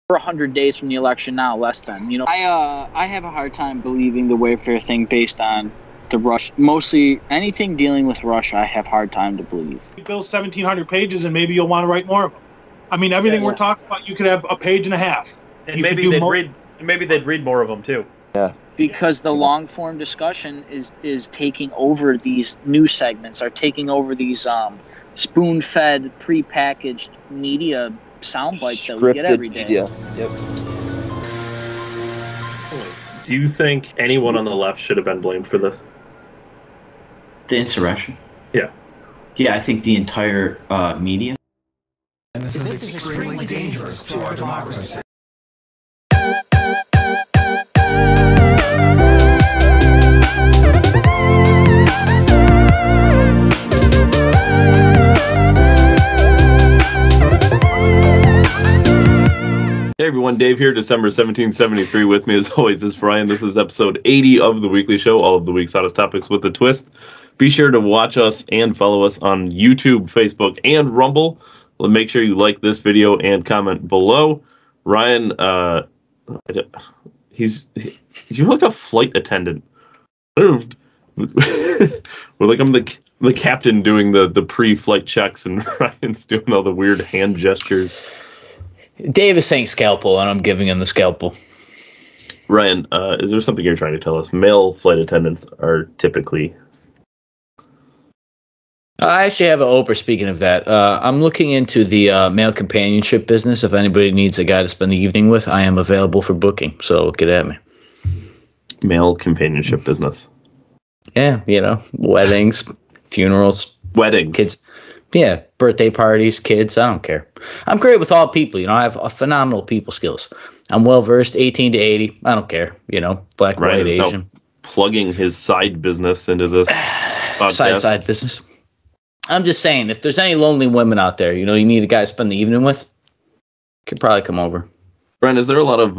100 days from the election now, less than. I have a hard time believing the Wayfair thing based on the Russia. Mostly anything dealing with Russia, I have a hard time to believe. You bill 1,700 pages, and maybe you'll want to write more of them. I mean, everything we're talking about, you could have a page and a half. And maybe they'd read more of them too. Yeah. Because the long form discussion is taking over these news segments, are taking over these spoon-fed, pre-packaged media sound bites that we get every day. Media. Yep. Do you think anyone on the left should have been blamed for this? The insurrection? Yeah. Yeah, I think the entire media. And this is extremely dangerous to our democracy. Hey everyone, Dave here, December 1773. With me as always is Brian. This is episode 80 of The Weekly Show, all of the week's hottest topics with a twist. Be sure to watch us and follow us on YouTube, Facebook, and Rumble. Make sure you like this video and comment below. Ryan, you look like a flight attendant. We're like I'm the captain doing the pre-flight checks, and Ryan's doing all the weird hand gestures. Dave is saying scalpel, and I'm giving him the scalpel. Ryan, is there something you're trying to tell us? Male flight attendants are typically... I actually have an Oprah. Speaking of that, I'm looking into the male companionship business. If anybody needs a guy to spend the evening with, I am available for booking, so get at me. Male companionship business. Yeah, weddings, funerals. Weddings. Kids. Yeah, birthday parties, kids, I don't care. I'm great with all people, I have a phenomenal people skills. I'm well-versed, 18 to 80, I don't care, black, Ryan white, is Asian. Now plugging his side business into this podcast. Side business. I'm just saying, if there's any lonely women out there, you need a guy to spend the evening with, could probably come over. Brian, is there a lot of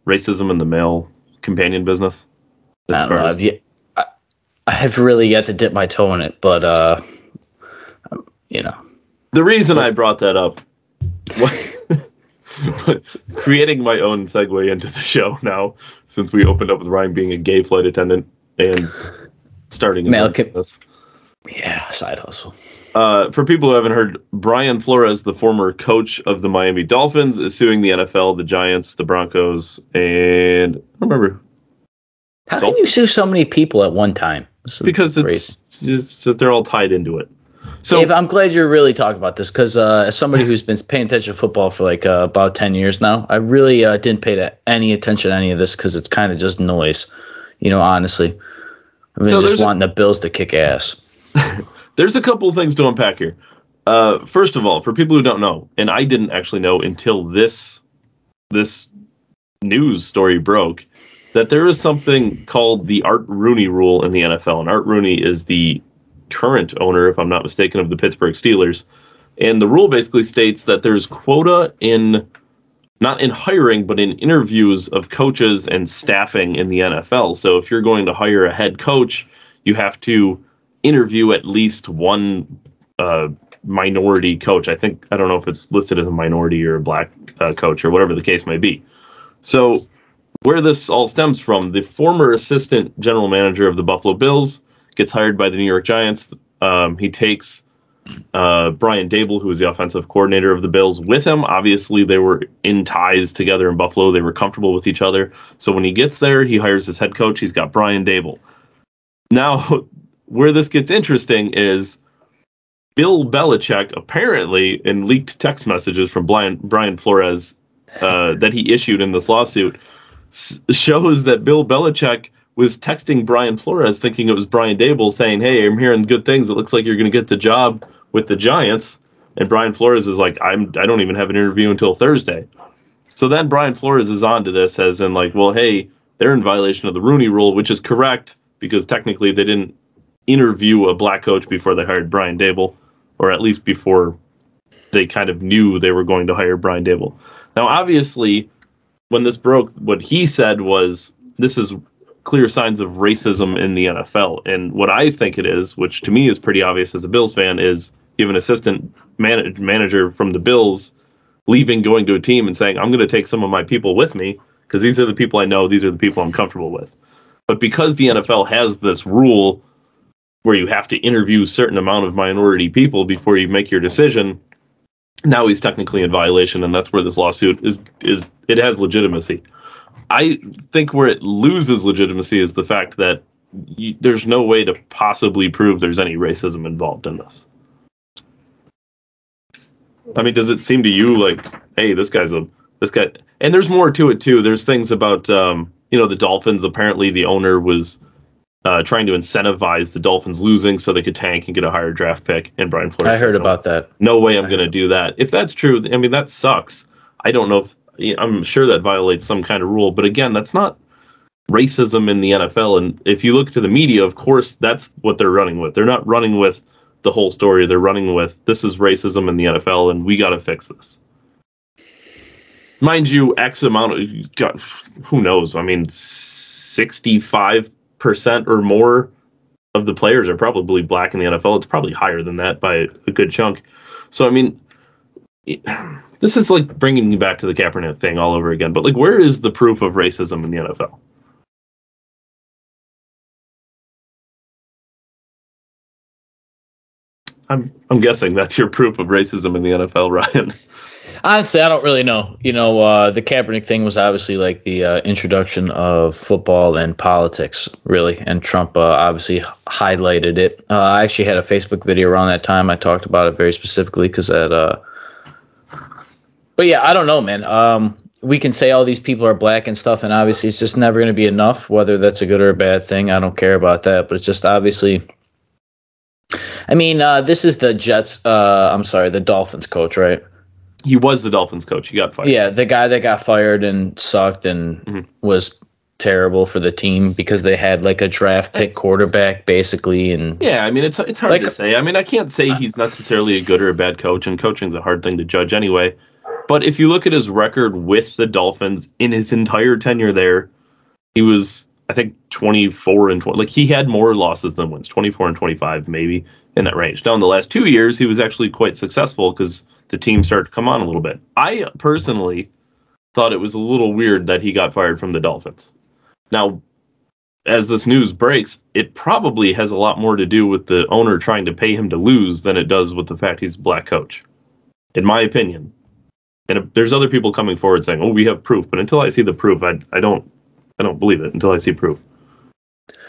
racism in the male companion business? I don't know, I have really yet to dip my toe in it, but... The reason I brought that up was creating my own segue into the show now, since we opened up with Ryan being a gay flight attendant and starting a business. Yeah, side hustle. For people who haven't heard, Brian Flores, the former coach of the Miami Dolphins, is suing the NFL, the Giants, the Broncos, and I don't remember. How can you sue so many people at one time? Because it's just that they're all tied into it. So, Dave, I'm glad you're really talking about this because as somebody who's been paying attention to football for about 10 years now, I really didn't pay any attention to any of this because it's kind of just noise, honestly. I mean, just wanting the Bills to kick ass. There's a couple of things to unpack here. First of all, for people who don't know, and I didn't actually know until this news story broke, that there is something called the Art Rooney rule in the NFL. And Art Rooney is the current owner, if I'm not mistaken, of the Pittsburgh Steelers. And the rule basically states that there's quota not in hiring, but in interviews of coaches and staffing in the NFL. So if you're going to hire a head coach, you have to interview at least one minority coach. I don't know if it's listed as a minority or a black coach or whatever the case may be. So where this all stems from, the former assistant general manager of the Buffalo Bills gets hired by the New York Giants. He takes Brian Dable, who is the offensive coordinator of the Bills, with him. Obviously, they were in ties together in Buffalo. They were comfortable with each other. So when he gets there, he hires his head coach. He's got Brian Dable. Now, where this gets interesting is Bill Belichick, apparently, in leaked text messages from Brian Flores that he issued in this lawsuit, shows that Bill Belichick was texting Brian Flores thinking it was Brian Dable saying, hey, I'm hearing good things. It looks like you're going to get the job with the Giants. And Brian Flores is like, I don't even have an interview until Thursday. So then Brian Flores is on to this as in well, hey, they're in violation of the Rooney rule, which is correct because technically they didn't interview a black coach before they hired Brian Dable, or at least before they kind of knew they were going to hire Brian Dable. Now, obviously, when this broke, what he said was, this is clear signs of racism in the NFL. And what I think it is, which to me is pretty obvious as a Bills fan, is you have an assistant manager from the Bills leaving, going to a team and saying, I'm going to take some of my people with me because these are the people I know, these are the people I'm comfortable with. But because the NFL has this rule where you have to interview a certain amount of minority people before you make your decision, now he's technically in violation, and that's where this lawsuit is it has legitimacy. I think where it loses legitimacy is the fact that there's no way to possibly prove there's any racism involved in this. I mean, does it seem to you like, hey, this guy, and there's more to it too. There's things about, the Dolphins. Apparently the owner was trying to incentivize the Dolphins losing so they could tank and get a higher draft pick. And Brian Flores, I heard about that. No way I'm going to do that. If that's true, I mean, that sucks. I don't know if, I'm sure that violates some kind of rule, but again, that's not racism in the NFL. And if you look to the media, of course, that's what they're running with. They're not running with the whole story. They're running with, this is racism in the NFL and we got to fix this. Mind you, X amount of, God, who knows? I mean, 65% or more of the players are probably black in the NFL. It's probably higher than that by a good chunk. So, I mean, this is like bringing me back to the Kaepernick thing all over again. But like, where is the proof of racism in the NFL? I'm guessing that's your proof of racism in the NFL, Ryan. Honestly, I don't really know. The Kaepernick thing was obviously like the introduction of football and politics, really, and Trump obviously highlighted it. I actually had a Facebook video around that time. I talked about it very specifically because that. But yeah, I don't know, man. We can say all these people are black and stuff, and obviously it's just never going to be enough. Whether that's a good or a bad thing, I don't care about that. But it's just obviously. I mean, this is the Jets. The Dolphins coach, right? He was the Dolphins coach. He got fired. Yeah, the guy that got fired and sucked and was terrible for the team because they had like a draft pick quarterback, basically. And yeah, I mean, it's hard to say. I mean, I can't say he's necessarily a good or a bad coach, and coaching's a hard thing to judge anyway. But if you look at his record with the Dolphins in his entire tenure there, he was, I think, 24-20. Like, he had more losses than wins, 24-25 maybe, in that range. Now, in the last 2 years, he was actually quite successful because the team started to come on a little bit. I personally thought it was a little weird that he got fired from the Dolphins. Now, as this news breaks, it probably has a lot more to do with the owner trying to pay him to lose than it does with the fact he's a black coach, in my opinion. And there's other people coming forward saying, "Oh, we have proof," but until I see the proof, I don't believe it until I see proof.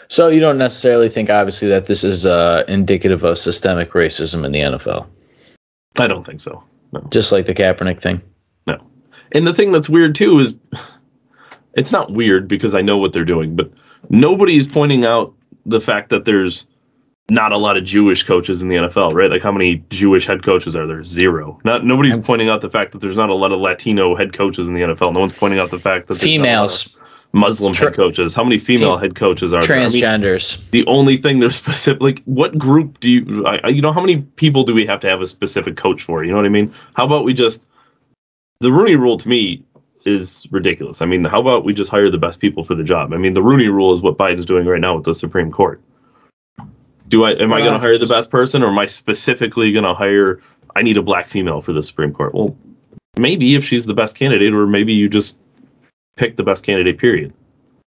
So you don't necessarily think, obviously, that this is indicative of systemic racism in the NFL? I don't think so. No. Just like the Kaepernick thing? No. And the thing that's weird, too, is it's not weird because I know what they're doing, but nobody's pointing out the fact that there's not a lot of Jewish coaches in the NFL, right? Like, how many Jewish head coaches are there? Zero. Nobody's pointing out the fact that there's not a lot of Latino head coaches in the NFL. No one's pointing out the fact that there's females, Muslim head coaches. How many female head coaches are there? Transgenders. I mean, the only thing there's specific, like, what group do you, how many people do we have to have a specific coach for? You know what I mean? How about we just, the Rooney Rule to me is ridiculous. I mean, how about we just hire the best people for the job? I mean, the Rooney Rule is what Biden's doing right now with the Supreme Court. Am I going to hire the best person, or am I specifically going to hire, I need a black female for the Supreme Court? Well, maybe if she's the best candidate, or maybe you just pick the best candidate, period.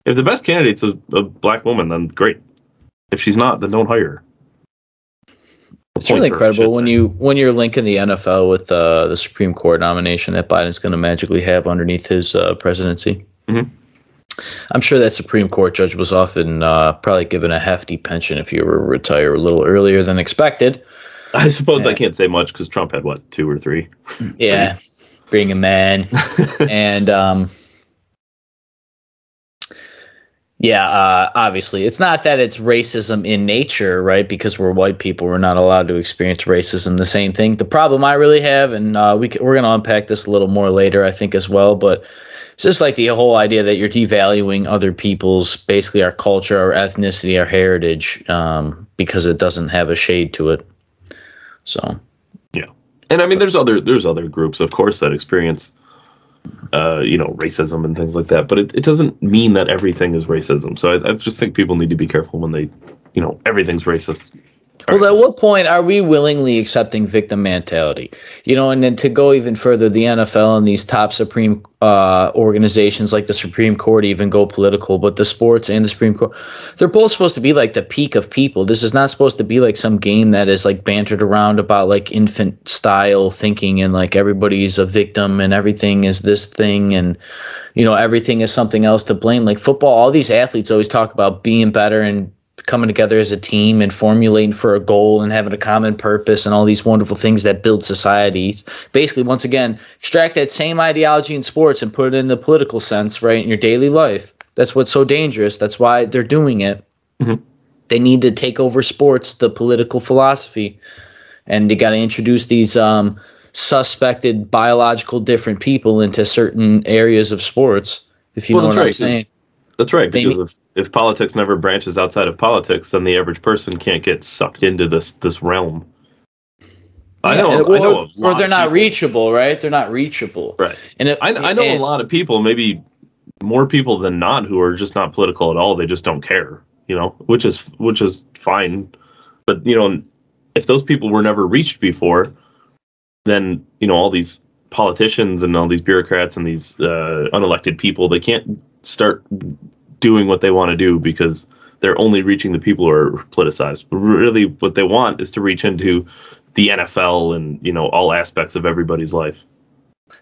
If the best candidate's a black woman, then great. If she's not, then don't hire her. It's really incredible when you're linking the NFL with the Supreme Court nomination that Biden's going to magically have underneath his presidency. Mm-hmm. I'm sure that Supreme Court judge was often probably given a hefty pension if you were to retire a little earlier than expected. I suppose I can't say much because Trump had, 2 or 3? Yeah, being a man. And obviously, it's not that it's racism in nature, right? Because we're white people, we're not allowed to experience racism. The same thing. The problem I really have, and we're going to unpack this a little more later, I think, as well, but it's just like the whole idea that you're devaluing other people's, basically our culture, our ethnicity, our heritage, because it doesn't have a shade to it. So, yeah, and I mean, there's other groups, of course, that experience, racism and things like that. But it doesn't mean that everything is racism. So I just think people need to be careful when they, everything's racist. Well, at what point are we willingly accepting victim mentality? And then to go even further, the NFL and these top supreme organizations like the Supreme Court even go political, but the sports and the Supreme Court, they're both supposed to be like the peak of people. This is not supposed to be like some game that is like bantered around about like infant style thinking and like everybody's a victim and everything is this thing and, everything is something else to blame. Like football, all these athletes always talk about being better and coming together as a team and formulating for a goal and having a common purpose and all these wonderful things that build societies. Basically, once again, extract that same ideology in sports and put it in the political sense, right, in your daily life. That's what's so dangerous. That's why they're doing it. Mm-hmm. They need to take over sports, the political philosophy, and they got to introduce these suspected biological different people into certain areas of sports, if you know what I'm saying. That's right, because if politics never branches outside of politics, then the average person can't get sucked into this realm. I know or they're not reachable, right? They're not reachable, right? And I know a lot of people, maybe more people than not, who are just not political at all. They just don't care, which is fine. But if those people were never reached before, then all these politicians and all these bureaucrats and these unelected people, they can't start doing what they want to do because they're only reaching the people who are politicized. But really, what they want is to reach into the NFL and all aspects of everybody's life.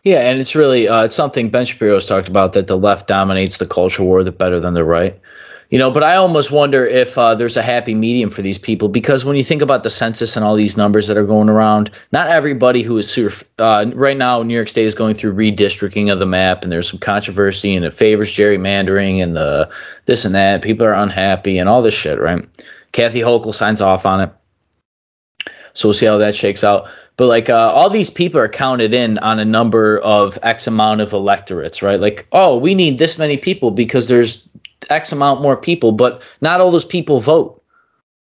Yeah, and it's really it's something Ben Shapiro's talked about, that the left dominates the culture war better than the right. But I almost wonder if there's a happy medium for these people, because when you think about the census and all these numbers that are going around, not everybody who is right now, New York State is going through redistricting of the map, and there's some controversy, and it favors gerrymandering and this and that. People are unhappy and all this shit, right? Kathy Hochul signs off on it. So we'll see how that shakes out. But like all these people are counted in on a number of X amount of electorates, right? Like, oh, we need this many people because there's X amount more people, but not all those people vote.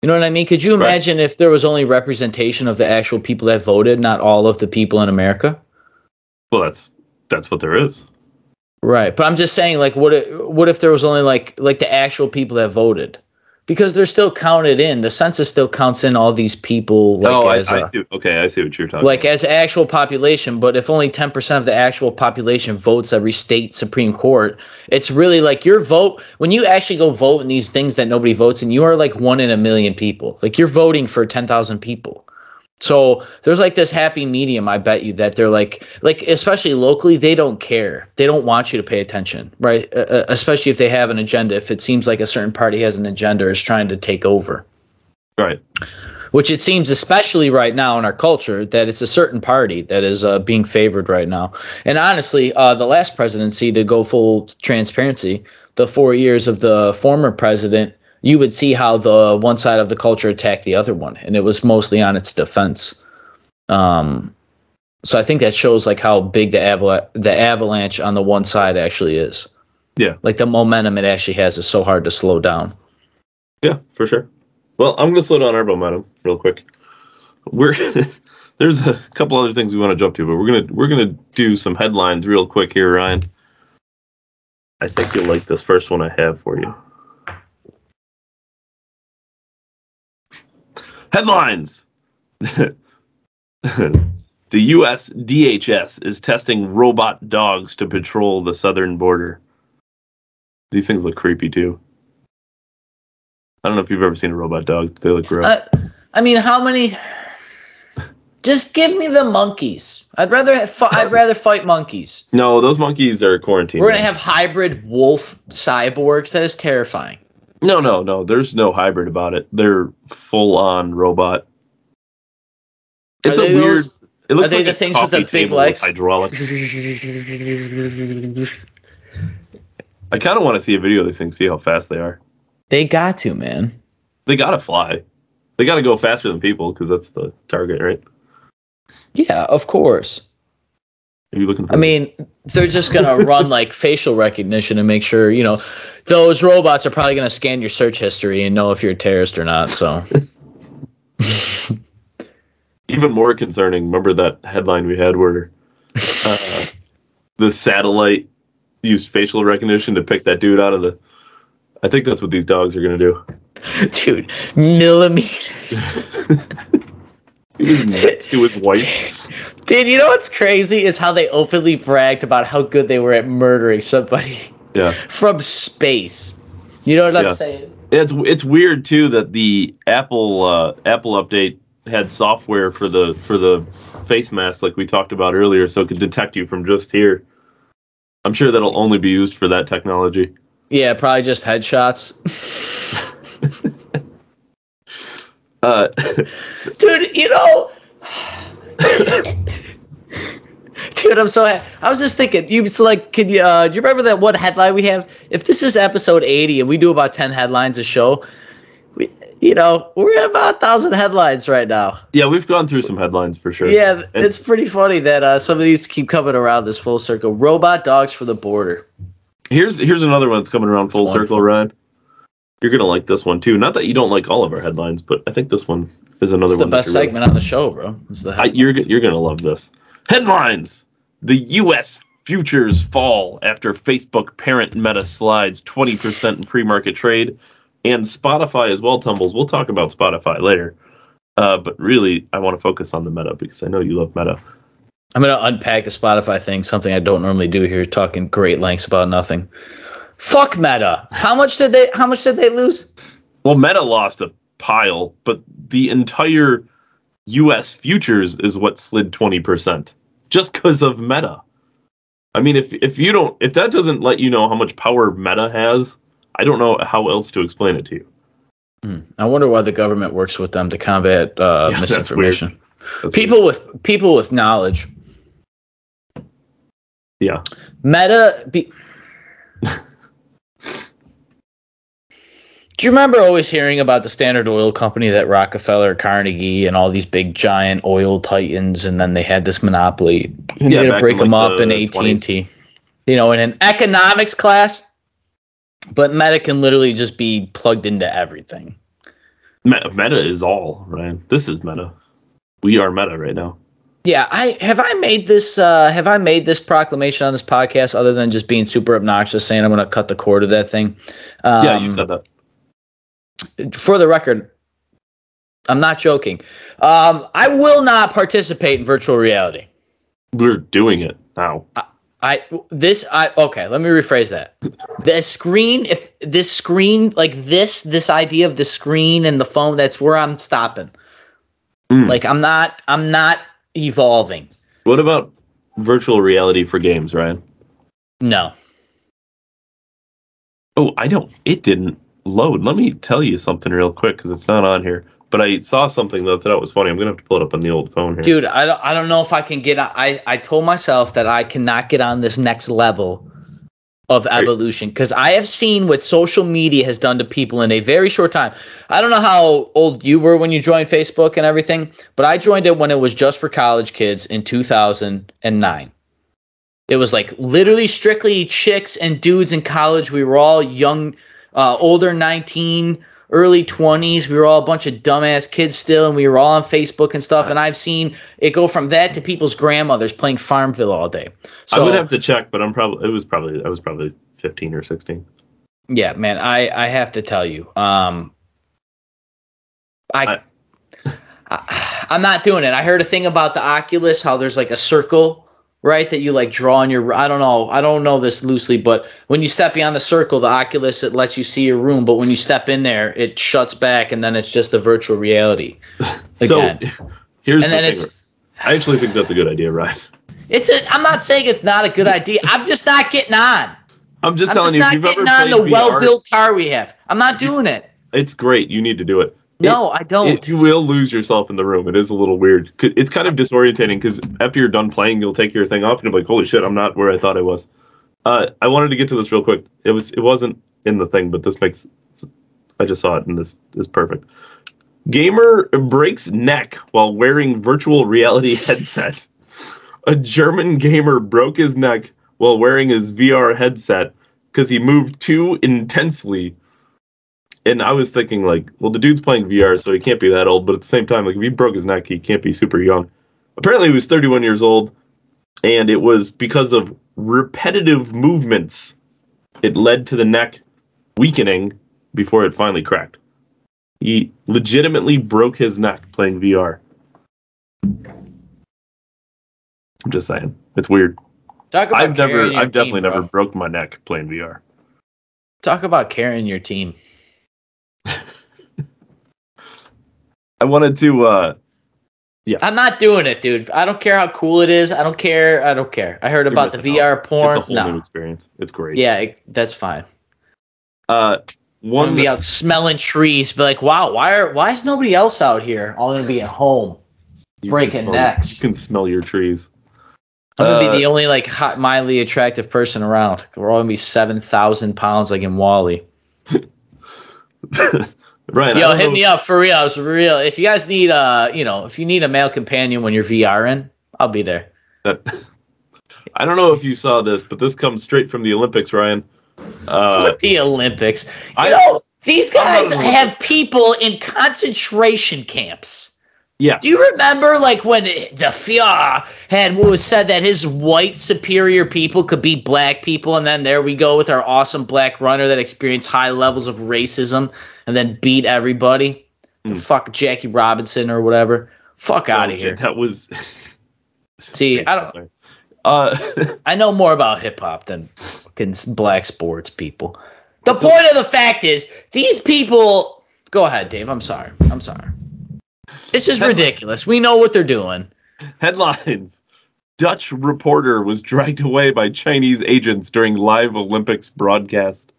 You know what I mean? Could you imagine if there was only representation of the actual people that voted, not all of the people in America? Well, that's what there is. Right. But I'm just saying, like, what if there was only like the actual people that voted? Because they're still counted in. The census still counts in all these people. Like, I see. Okay, I see what you're talking like about. As actual population, but if only 10% of the actual population votes every state Supreme Court, it's really like your vote, when you actually go vote in these things that nobody votes in, you are like 1 in a million people. Like you're voting for 10,000 people. So there's like this happy medium, I bet you, that they're like especially locally, they don't care. They don't want you to pay attention, right? Especially if they have an agenda. If it seems like a certain party has an agenda or is trying to take over. Right. Which it seems, especially right now in our culture, that it's a certain party that is being favored right now. And honestly, the last presidency, to go full transparency, the 4 years of the former president, you would see how the one side of the culture attacked the other one, and it was mostly on its defense. So I think that shows like how big the avalanche on the one side actually is. Yeah, like the momentum it actually has is so hard to slow down. Yeah, for sure. Well, I'm going to slow down our momentum real quick. There's a couple other things we want to jump to, but we're gonna do some headlines real quick here, Ryan. I think you'll like this first one I have for you. Headlines! The U.S. DHS is testing robot dogs to patrol the southern border. These things look creepy, too. I don't know if you've ever seen a robot dog. They look gross. I mean, how many... Just give me the monkeys. I'd rather fight monkeys. No, those monkeys are quarantined. We're going to have hybrid wolf cyborgs. That is terrifying. No. There's no hybrid about it. They're full-on robot. It's a weird... It looks like the things with the big legs? Hydraulics. I kind of want to see a video of these things, see how fast they are. They got to, man. They got to fly. They got to go faster than people because that's the target, right? Yeah, of course. Are you looking for they're just going to run like facial recognition and make sure, those robots are probably going to scan your search history and know if you're a terrorist or not. So even more concerning, remember that headline we had where the satellite used facial recognition to pick that dude out of the... I think that's what these dogs are going to do. Dude, millimeters. He was next to his wife. Dude, you know what's crazy is how they openly bragged about how good they were at murdering somebody. Yeah. From space. You know what I'm saying? It's weird too that the Apple update had software for the face mask like we talked about earlier, so it could detect you from just here. I'm sure that'll only be used for that technology. Yeah, probably just headshots. Dude, you know, dude, I'm so happy. I was just thinking, do you remember that one headline we have? If this is episode 80 and we do about 10 headlines a show, we're at about 1,000 headlines right now. Yeah, we've gone through some headlines for sure. Yeah, it's pretty funny that some of these keep coming around this full circle. Robot dogs for the border. Here's another one that's coming around full circle, Ryan. You're gonna like this one too. Not that you don't like all of our headlines, but I think this one is another one. It's the best segment on the show, bro. You're gonna love this. Headlines: The U.S. futures fall after Facebook parent Meta slides 20% in pre-market trade, and Spotify as well tumbles. We'll talk about Spotify later, but really, I want to focus on the Meta because I know you love Meta. I'm gonna unpack the Spotify thing, something I don't normally do here, talking great lengths about nothing. Fuck Meta. How much did they lose? Well, Meta lost a pile, but the entire U.S. futures is what slid 20% just because of Meta. I mean, if that doesn't let you know how much power Meta has, I don't know how else to explain it to you. I wonder why the government works with them to combat misinformation. That's people with knowledge. Yeah. Meta. Do you remember always hearing about the Standard Oil Company, that Rockefeller, Carnegie, and all these big giant oil titans, and then they had this monopoly? And they had to break them up in AT&T. In an economics class, but Meta can literally just be plugged into everything. Meta is all, right? This is Meta. We are Meta right now. Yeah, have I made this proclamation on this podcast other than just being super obnoxious, saying I'm going to cut the cord of that thing? Yeah, you said that. For the record, I'm not joking. I will not participate in virtual reality. We're doing it now. Okay, let me rephrase that. This idea of the screen and the phone, that's where I'm stopping. Like I'm not evolving. What about virtual reality for games, Ryan? No. Oh, it didn't load. Let me tell you something real quick because it's not on here. But I saw something that I thought was funny. I'm gonna have to pull it up on the old phone here. Dude, I don't know if I can get. I told myself that I cannot get on this next level of evolution because I have seen what social media has done to people in a very short time. I don't know how old you were when you joined Facebook and everything, but I joined it when it was just for college kids in 2009. It was like literally strictly chicks and dudes in college. We were all young, older 19, early 20s. We were all a bunch of dumbass kids still, and we were all on Facebook and stuff. And I've seen it go from that to people's grandmothers playing Farmville all day. So, I would have to check, but I was probably 15 or 16. Yeah, man, I have to tell you, I'm not doing it. I heard a thing about the Oculus, how there's like a circle, right, that you like draw on your, I don't know this loosely, but when you step beyond the circle, the Oculus, it lets you see your room, but when you step in there, it shuts back, and then it's just a virtual reality again. So here's the thing. I actually think that's a good idea, Ryan. I'm not saying it's not a good idea. I'm just not getting on. I'm just telling you, if you've ever played on the well-built car we have. I'm not doing it. It's great. You need to do it. No, I don't. You will lose yourself in the room. It is a little weird. It's kind of disorientating because after you're done playing, you'll take your thing off and you'll be like, holy shit, I'm not where I thought I was. I wanted to get to this real quick. It wasn't in the thing, but I just saw it and this is perfect. Gamer breaks neck while wearing virtual reality headset. A German gamer broke his neck while wearing his VR headset because he moved too intensely. And I was thinking, like, well, the dude's playing VR, so he can't be that old. But at the same time, like, if he broke his neck, he can't be super young. Apparently, he was 31 years old, and it was because of repetitive movements. It led to the neck weakening before it finally cracked. He legitimately broke his neck playing VR. I'm just saying. It's weird. Talk about I've definitely team, never broke my neck playing VR. Talk about carrying your team. I wanted to yeah. I'm not doing it, dude. I don't care how cool it is. I don't care. I heard about the VR porn. It's a whole new experience. It's great. Yeah, that's fine. One gonna be out smelling trees, be like, wow, why is nobody else out here? All gonna be at home breaking necks. You can smell your trees. I'm gonna be the only like hot, mildly attractive person around. We're all gonna be 7,000 pounds like in Wally. Ryan, yo, hit me up for real. It's real. If you guys need if you need a male companion when you're VRing, I'll be there. I don't know if you saw this, but this comes straight from the Olympics, Ryan. Fuck the Olympics. These guys have people in concentration camps. Yeah. Do you remember like when the FIA was said that his white superior people could be black people, and then there we go with our awesome black runner that experienced high levels of racism and then beat everybody? Fuck Jackie Robinson or whatever. Fuck out of here. That was See, I don't I know more about hip hop than fucking black sports people. The point of the fact is these people go ahead, Dave. I'm sorry. It's just ridiculous. We know what they're doing. Headlines. Dutch reporter was dragged away by Chinese agents during live Olympics broadcast.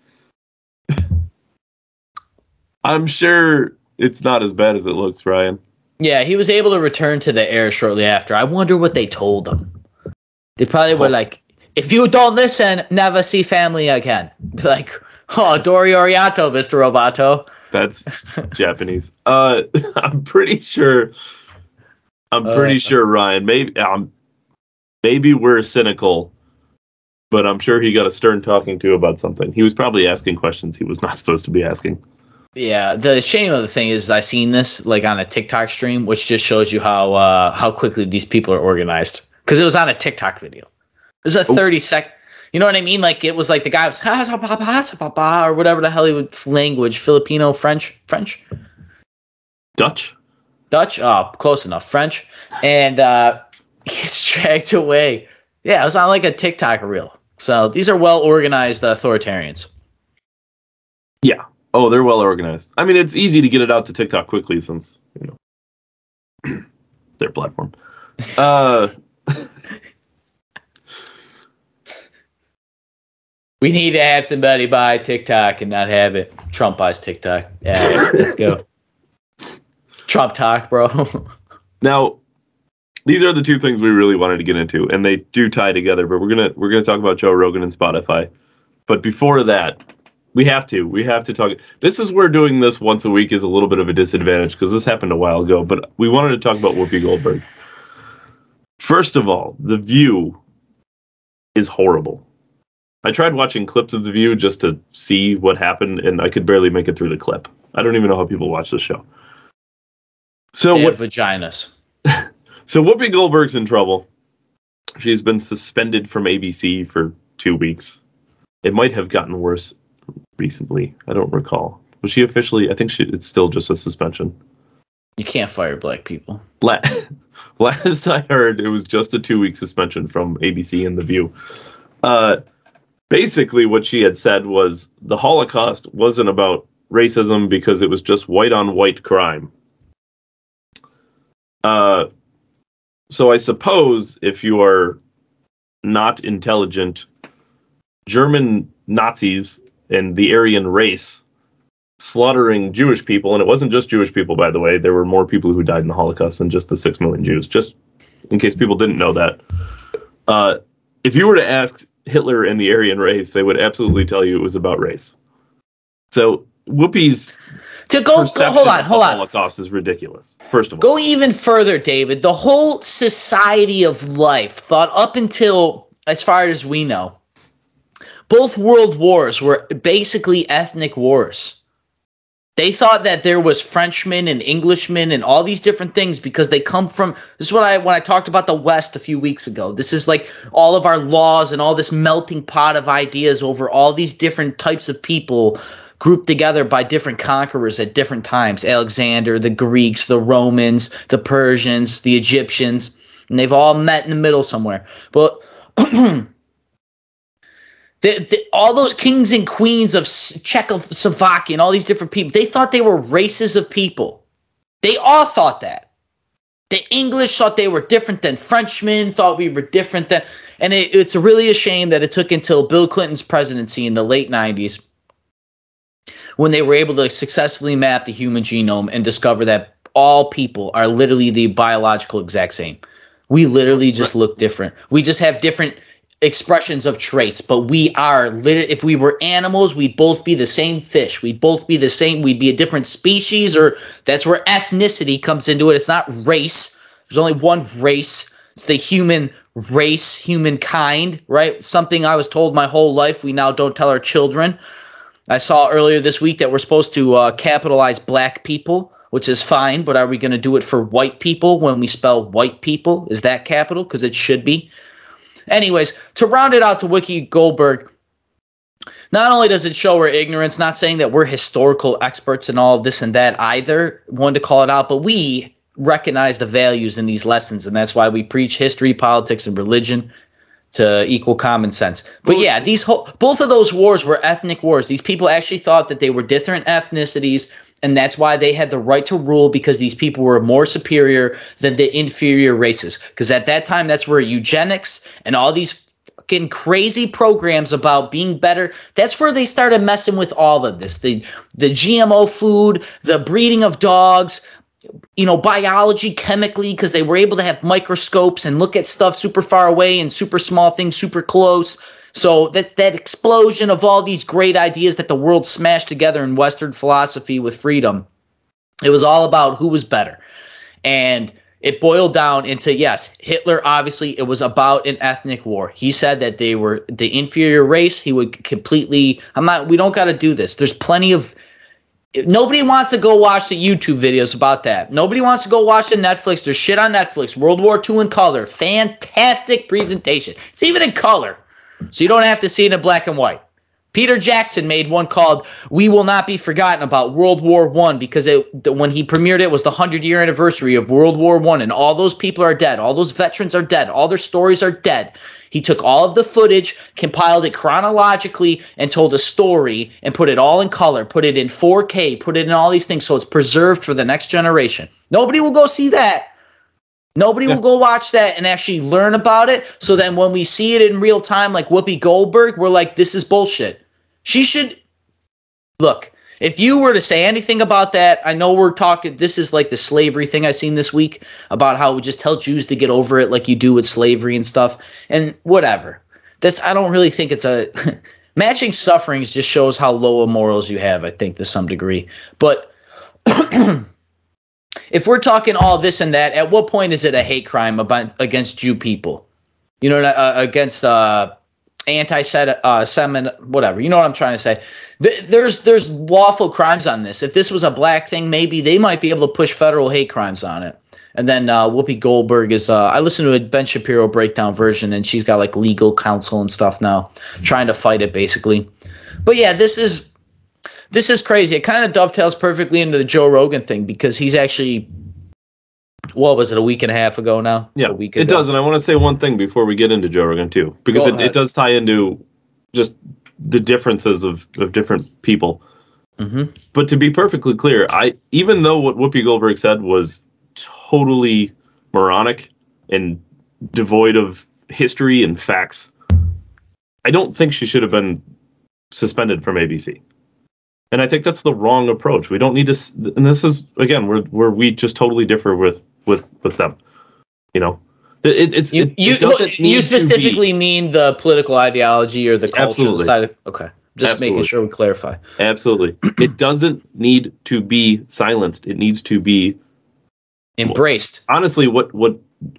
I'm sure it's not as bad as it looks, Ryan. Yeah, he was able to return to the air shortly after. I wonder what they told him. They probably were like, if you don't listen, never see family again. Like, oh, Dori Oriato, Mr. Roboto. That's Japanese. I'm pretty sure, Ryan. Maybe we're cynical, but I'm sure he got a stern talking to about something. He was probably asking questions he was not supposed to be asking. Yeah, the shame of the thing is I seen this like on a TikTok stream, which just shows you how quickly these people are organized. Because it was on a TikTok video. It was a 30-second. You know what I mean? Like it was like the guy was or whatever the hell he would language, Filipino, French, Dutch. Oh, close enough, French, and he gets dragged away. Yeah, it was on like a TikTok reel. So these are well organized authoritarians. Yeah. Oh, they're well organized. I mean, it's easy to get it out to TikTok quickly since their platform. We need to have somebody buy TikTok and not have it. Trump buys TikTok. Yeah, let's go. Trump talk, bro. Now, these are the two things we really wanted to get into, and they do tie together. But we're gonna talk about Joe Rogan and Spotify. But before that, we have to talk. This is where doing this once a week is a little bit of a disadvantage because this happened a while ago. But we wanted to talk about Whoopi Goldberg. First of all, The View is horrible. I tried watching clips of The View just to see what happened, and I could barely make it through the clip. I don't even know how people watch this show. So what vaginas? So Whoopi Goldberg's in trouble. She's been suspended from ABC for 2 weeks. It might have gotten worse recently. I don't recall. Was she officially? I think it's still just a suspension. You can't fire black people. Last I heard, it was just a 2-week suspension from ABC and The View. Basically, what she had said was the Holocaust wasn't about racism because it was just white-on-white crime. So I suppose if you are not intelligent, German Nazis and the Aryan race slaughtering Jewish people, and it wasn't just Jewish people, by the way. There were more people who died in the Holocaust than just the 6 million Jews, just in case people didn't know that. If you were to ask Hitler and the Aryan race, they would absolutely tell you it was about race. So Whoopi's hold on. Holocaust is ridiculous. First of all, go even further, David. The whole society of life thought up until, as far as we know, both world wars were basically ethnic wars. They thought that there was Frenchmen and Englishmen and all these different things because they come from, this is when I talked about the West a few weeks ago. This is like all of our laws and all this melting pot of ideas over all these different types of people grouped together by different conquerors at different times. Alexander, the Greeks, the Romans, the Persians, the Egyptians, and they've all met in the middle somewhere. But all those kings and queens of Czechoslovakia and all these different people, they thought they were races of people. They all thought that. The English thought they were different than Frenchmen, thought we were different than... And it's really a shame that it took until Bill Clinton's presidency in the late 90s when they were able to successfully map the human genome and discover that all people are literally the biological exact same. We literally just look different. We just have different expressions of traits, but we are literally, if we were animals, we'd both be the same fish. We'd both be the same. We'd be a different species, or that's where ethnicity comes into it. It's not race. There's only one race. It's the human race, humankind, right? Something I was told my whole life we now don't tell our children. I saw earlier this week that we're supposed to capitalize black people, which is fine, but are we going to do it for white people when we spell white people? Is that capital? Because it should be. Anyways, to round it out to Whoopi Goldberg, not only does it show our ignorance, not saying that we're historical experts and all of this and that either, wanted to call it out, but we recognize the values in these lessons, and that's why we preach history, politics, and religion to equal common sense. But yeah, both of those wars were ethnic wars. These people actually thought that they were different ethnicities, and that's why they had the right to rule, because these people were more superior than the inferior races. Because at that time, that's where eugenics and all these fucking crazy programs about being better, that's where they started messing with all of this. The GMO food, the breeding of dogs, biology chemically, because they were able to have microscopes and look at stuff super far away and super small things super close. So that's that explosion of all these great ideas that the world smashed together in Western philosophy with freedom. It was all about who was better. And it boiled down into, yes, Hitler, obviously, it was about an ethnic war. He said that they were the inferior race. He would completely, we don't got to do this. There's plenty of, nobody wants to go watch the YouTube videos about that. Nobody wants to go watch the Netflix. There's shit on Netflix. World War II in color. Fantastic presentation. It's even in color. So you don't have to see it in black and white. Peter Jackson made one called "We Will Not Be Forgotten" about World War I, because when he premiered it was the 100-year anniversary of World War I, and all those people are dead. All those veterans are dead. All their stories are dead. He took all of the footage, compiled it chronologically, and told a story, and put it all in color, put it in 4K, put it in all these things, so it's preserved for the next generation. Nobody will go see that. Nobody will go watch that and actually learn about it. So then when we see it in real time, like Whoopi Goldberg, we're like, this is bullshit. She should look. If you were to say anything about that, I know we're talking, this is like the slavery thing I seen this week about how we just tell Jews to get over it like you do with slavery and stuff, and whatever. I don't really think it's a matching sufferings just shows how low of morals you have, I think, to some degree. But if we're talking all this and that, at what point is it a hate crime against Jew people? Against anti-Semitic, whatever. You know what I'm trying to say? There's lawful crimes on this. If this was a black thing, maybe they might be able to push federal hate crimes on it. And then Whoopi Goldberg is, I listened to a Ben Shapiro breakdown version, and she's got like legal counsel and stuff now, trying to fight it basically. But yeah, this is crazy. It kind of dovetails perfectly into the Joe Rogan thing, because he's actually, what was it, a week and a half ago now? Yeah, it does. And I want to say one thing before we get into Joe Rogan too, because it does tie into just the differences of different people. Mm-hmm. But to be perfectly clear, even though what Whoopi Goldberg said was totally moronic and devoid of history and facts, I don't think she should have been suspended from ABC. And I think that's the wrong approach. We don't need to, and this is, again, where we just totally differ with them. You specifically mean the political ideology or the cultural side of, okay. Just making sure we clarify. Absolutely. It doesn't need to be silenced. It needs to be embraced. Honestly, what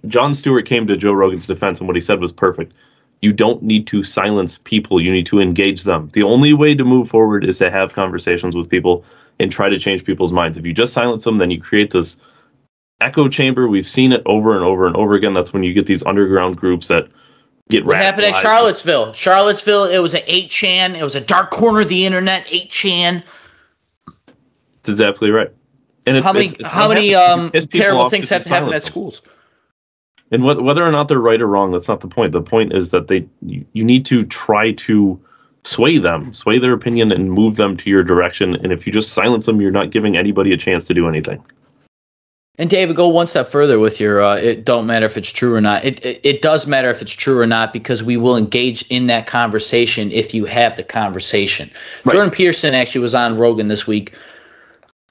Jon Stewart came to Joe Rogan's defense, and what he said was perfect. You don't need to silence people. You need to engage them. The only way to move forward is to have conversations with people and try to change people's minds. If you just silence them, then you create this echo chamber. We've seen it over and over and over again. That's when you get these underground groups that get What happened at radicalized. Charlottesville? Charlottesville, it was an 8chan. It was a dark corner of the internet, 8chan. That's exactly right. And How many terrible things have to happen at schools? And whether or not they're right or wrong, that's not the point. The point is that you need to try to sway their opinion and move them to your direction. And if you just silence them, you're not giving anybody a chance to do anything. And David, go one step further with your it don't matter if it's true or not. It does matter if it's true or not, because we will engage in that conversation if you have the conversation. Right. Jordan Peterson actually was on Rogan this week.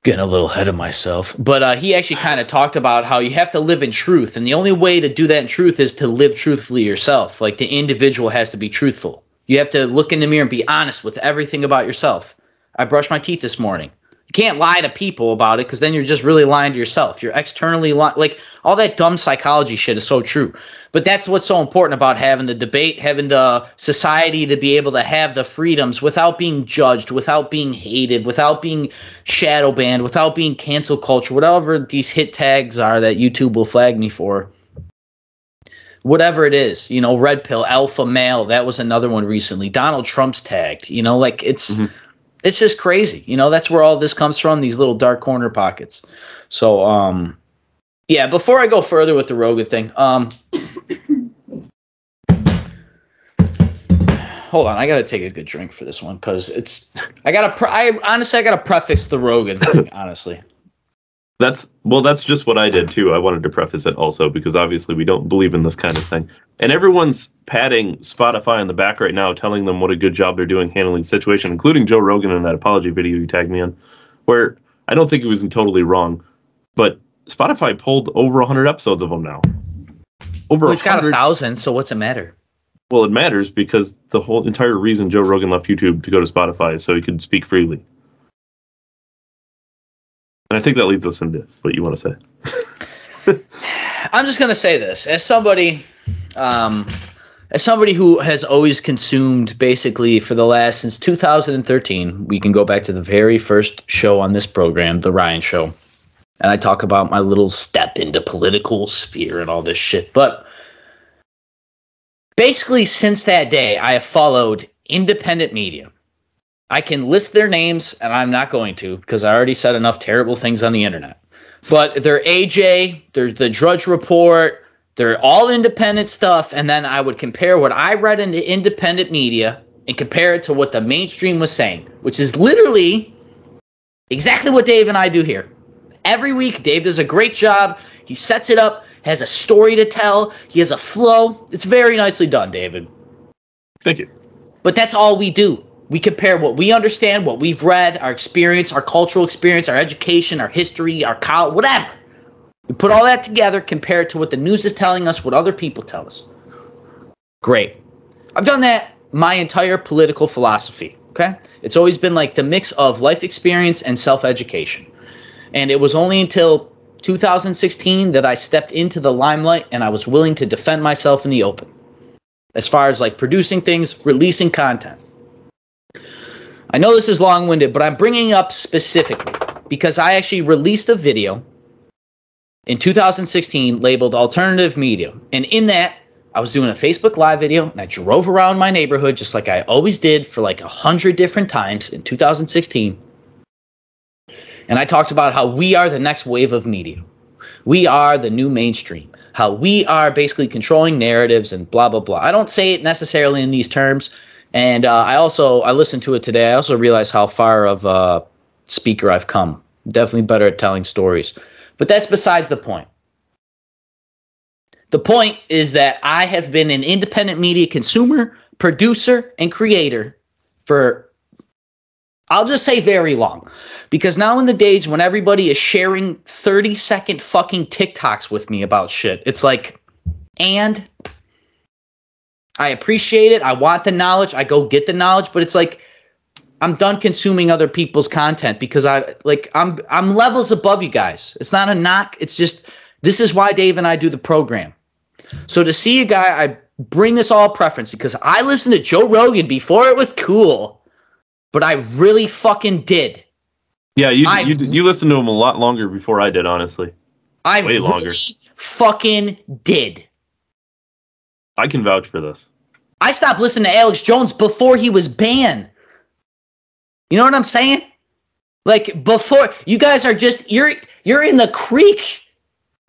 Getting a little ahead of myself. But he actually kind of talked about how you have to live in truth. And the only way to do that in truth is to live truthfully yourself. Like, the individual has to be truthful. You have to look in the mirror and be honest with everything about yourself. I brushed my teeth this morning. You can't lie to people about it, because then you're just really lying to yourself. You're externally lying. Like, all that dumb psychology shit is so true. But that's what's so important about having the debate, having the society to be able to have the freedoms without being judged, without being hated, without being shadow banned, without being cancel culture, whatever these hit tags are that YouTube will flag me for. Whatever it is, you know, red pill, alpha male, that was another one recently. Donald Trump's tagged, you know, like it's just crazy. You know, that's where all this comes from, these little dark corner pockets. So, yeah, before I go further with the Rogan thing, hold on, I got to take a good drink for this one, because I honestly got to preface the Rogan thing, honestly. That's just what I did too. I wanted to preface it also, because obviously we don't believe in this kind of thing. And everyone's patting Spotify on the back right now, telling them what a good job they're doing handling the situation, including Joe Rogan in that apology video you tagged me in, where I don't think he was totally wrong, but Spotify pulled over 100 episodes of them now. Well, he's got 1,000, so what's it matter? Well, it matters because the whole entire reason Joe Rogan left YouTube to go to Spotify is so he could speak freely. And I think that leads us into what you want to say. I'm just going to say this. As somebody who has always consumed, basically since 2013, we can go back to the very first show on this program, The Ryan Show. And I talk about my little step into political sphere and all this shit. But basically, since that day, I have followed independent media. I can list their names, and I'm not going to, because I already said enough terrible things on the internet. But they're AJ, they're the Drudge Report, they're all independent stuff, and then I would compare what I read in the independent media and compare it to what the mainstream was saying, which is literally exactly what Dave and I do here. Every week, Dave does a great job. He sets it up, has a story to tell, he has a flow. It's very nicely done, David. Thank you. But that's all we do. We compare what we understand, what we've read, our experience, our cultural experience, our education, our history, our college, whatever. We put all that together, compare it to what the news is telling us, what other people tell us. Great. I've done that my entire political philosophy, okay? It's always been like the mix of life experience and self-education. And it was only until 2016 that I stepped into the limelight and I was willing to defend myself in the open. As far as like producing things, releasing content. I know this is long-winded, but I'm bringing up specifically because I actually released a video in 2016 labeled Alternative Media. And in that, I was doing a Facebook Live video, and I drove around my neighborhood just like I always did for like 100 different times in 2016. And I talked about how we are the next wave of media. We are the new mainstream. How we are basically controlling narratives and blah, blah, blah. I don't say it necessarily in these terms. And I listened to it today. I also realized how far of a speaker I've come. Definitely better at telling stories. But that's besides the point. The point is that I have been an independent media consumer, producer, and creator for, I'll just say very long. Because now in the days when everybody is sharing 30-second fucking TikToks with me about shit, it's like, and I appreciate it. I want the knowledge. I go get the knowledge, but it's like I'm done consuming other people's content because I'm levels above you guys. It's not a knock. It's just this is why Dave and I do the program. So to see a guy, I bring this all preference because I listened to Joe Rogan before it was cool, but I really fucking did. Yeah, you listened to him a lot longer before I did, honestly. Way longer. Fucking did. I can vouch for this. I stopped listening to Alex Jones before he was banned. You know what I'm saying? Like, before, you guys are just, you're in the creek.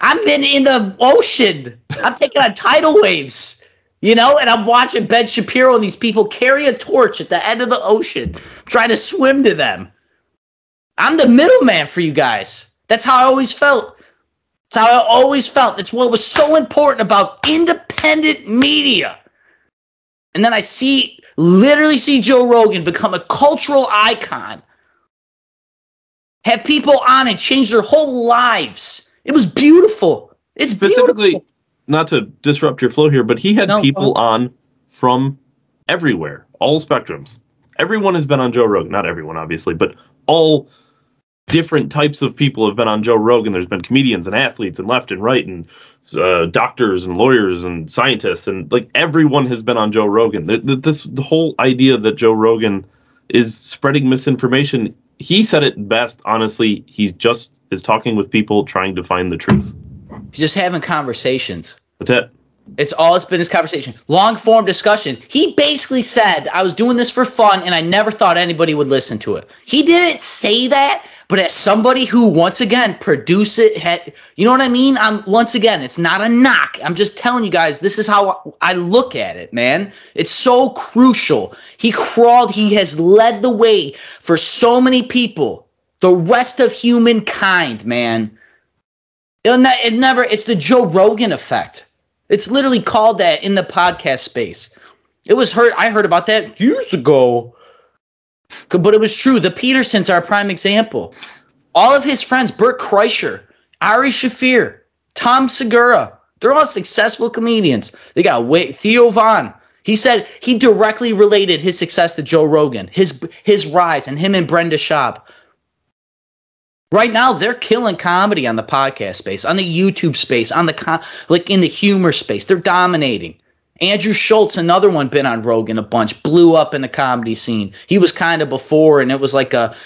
I've been in the ocean. I'm taking on tidal waves, you know, and I'm watching Ben Shapiro and these people carry a torch at the end of the ocean, trying to swim to them. I'm the middleman for you guys. That's how I always felt. That's how I always felt. That's what was so important about independent media. And then I literally see Joe Rogan become a cultural icon. Have people on and change their whole lives. It was beautiful. It's specifically, beautiful. Not to disrupt your flow here, but he had people on from everywhere, all spectrums. Everyone has been on Joe Rogan. Not everyone, obviously, but all different types of people have been on Joe Rogan. There's been comedians and athletes and left and right and doctors and lawyers and scientists, and like everyone has been on Joe Rogan. The whole idea that Joe Rogan is spreading misinformation, he said it best, honestly. He just is talking with people trying to find the truth. He's just having conversations. That's it. It's been his conversation. Long form discussion. He basically said, I was doing this for fun and I never thought anybody would listen to it. He didn't say that, but as somebody who, once again, produced it, you know what I mean? Once again, it's not a knock. I'm just telling you guys, this is how I look at it, man. It's so crucial. He has led the way for so many people. The rest of humankind, man. It's the Joe Rogan effect. It's literally called that in the podcast space. I heard about that years ago. But it was true. The Petersons are a prime example. All of his friends, Bert Kreischer, Ari Shaffir, Tom Segura, they're all successful comedians. They got Theo Von. He said he directly related his success to Joe Rogan, his rise, and him and Brenda Schaub. Right now, they're killing comedy on the podcast space, on the YouTube space, on in the humor space. They're dominating. Andrew Schultz, another one, been on Rogan a bunch, blew up in the comedy scene. He was kind of before, and it was like a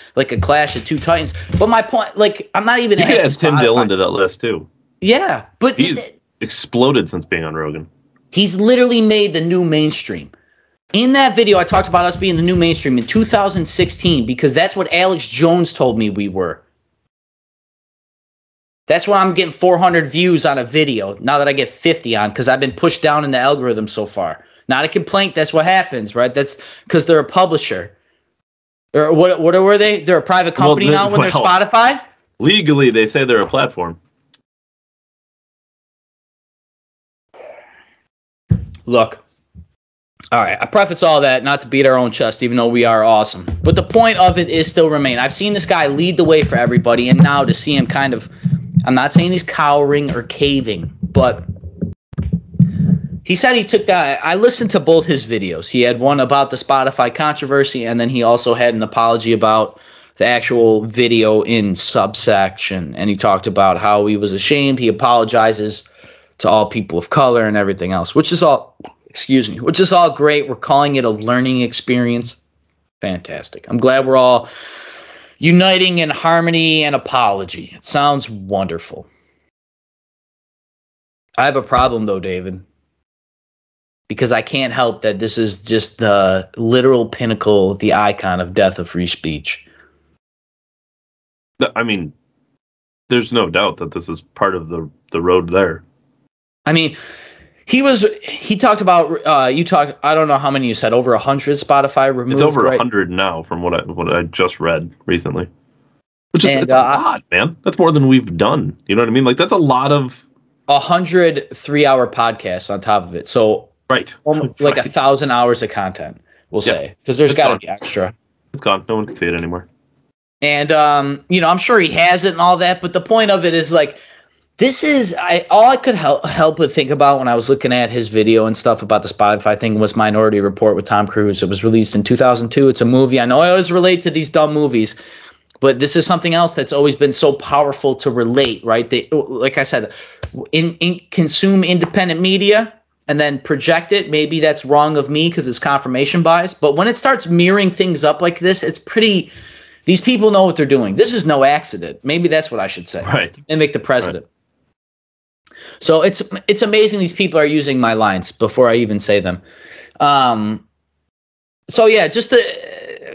clash of two titans. But my point, like, I'm not even. You could add Tim Dillon to that list too. Yeah, but he's exploded since being on Rogan. He's literally made the new mainstream. In that video, I talked about us being the new mainstream in 2016 because that's what Alex Jones told me we were. That's why I'm getting 400 views on a video now that I get 50 on because I've been pushed down in the algorithm so far. Not a complaint. That's what happens, right? That's because they're a publisher. Or what were they? They're a private company now when they're Spotify? Legally, they say they're a platform. Look. All right. I preface all that not to beat our own chest, even though we are awesome. But the point of it is still remain. I've seen this guy lead the way for everybody, and now to see him kind of... I'm not saying he's cowering or caving, but he said he took that. I listened to both his videos. He had one about the Spotify controversy, and then he also had an apology about the actual video in subsection. And he talked about how he was ashamed. He apologizes to all people of color and everything else, which is all great. We're calling it a learning experience. Fantastic. I'm glad we're all uniting in harmony and apology. It sounds wonderful. I have a problem, though, David, because I can't help that this is just the literal pinnacle, the icon of death of free speech. I mean, there's no doubt that this is part of the road there. I mean, he talked about, I don't know how many you said, over 100 Spotify removed. It's over 100 now from what I just read recently. Which is it's a lot, man. That's more than we've done. You know what I mean? Like, that's a lot of 100 3-hour podcasts on top of it. So right. Like 1,000 hours of content, we'll say. Because there's got to be extra. It's gone. No one can see it anymore. And I'm sure he has it and all that, but the point of it is like, this is all I could help but think about when I was looking at his video and stuff about the Spotify thing was Minority Report with Tom Cruise. It was released in 2002. It's a movie. I know I always relate to these dumb movies, but this is something else that's always been so powerful to relate, right? They, like I said, consume independent media and then project it. Maybe that's wrong of me because it's confirmation bias. But when it starts mirroring things up like this, it's pretty... These people know what they're doing. This is no accident. Maybe that's what I should say. Right. And make the president. Right. So it's amazing these people are using my lines before I even say them. So yeah,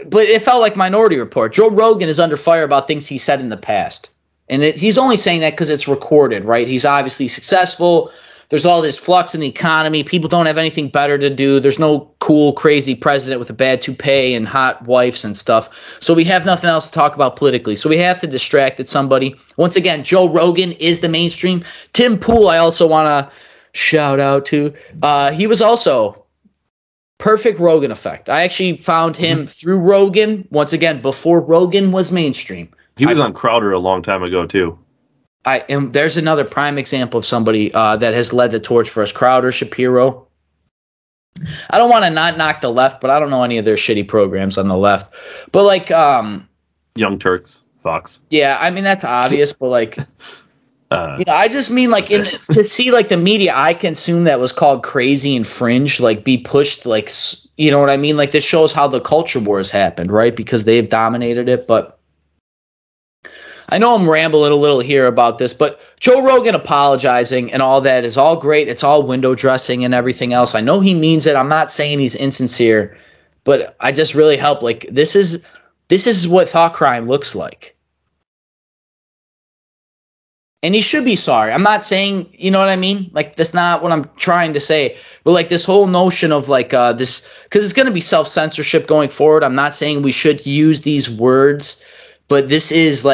but it felt like Minority Report. Joe Rogan is under fire about things he said in the past. And he's only saying that because it's recorded, right? He's obviously successful. There's all this flux in the economy. People don't have anything better to do. There's no cool, crazy president with a bad toupee and hot wives and stuff. So we have nothing else to talk about politically. So we have to distract at somebody. Once again, Joe Rogan is the mainstream. Tim Poole, I also want to shout out to. He was also perfect Rogan effect. I actually found him through Rogan, once again, before Rogan was mainstream. He was on Crowder a long time ago, too. And there's another prime example of somebody that has led the torch for us. Crowder, Shapiro. I don't want to not knock the left, but I don't know any of their shitty programs on the left. But like Young Turks, Fox. Yeah, I mean that's obvious, but like I just mean like to see like the media I consume that was called crazy and fringe like be pushed like you know what I mean? Like this shows how the culture wars happened, right? Because they've dominated it, but I know I'm rambling a little here about this, but Joe Rogan apologizing and all that is all great. It's all window dressing and everything else. I know he means it. I'm not saying he's insincere, but I just really help. Like this is what thought crime looks like. And he should be sorry. I'm not saying, you know what I mean? Like that's not what I'm trying to say. But like this whole notion of like this, because it's going to be self-censorship going forward. I'm not saying we should use these words, but this is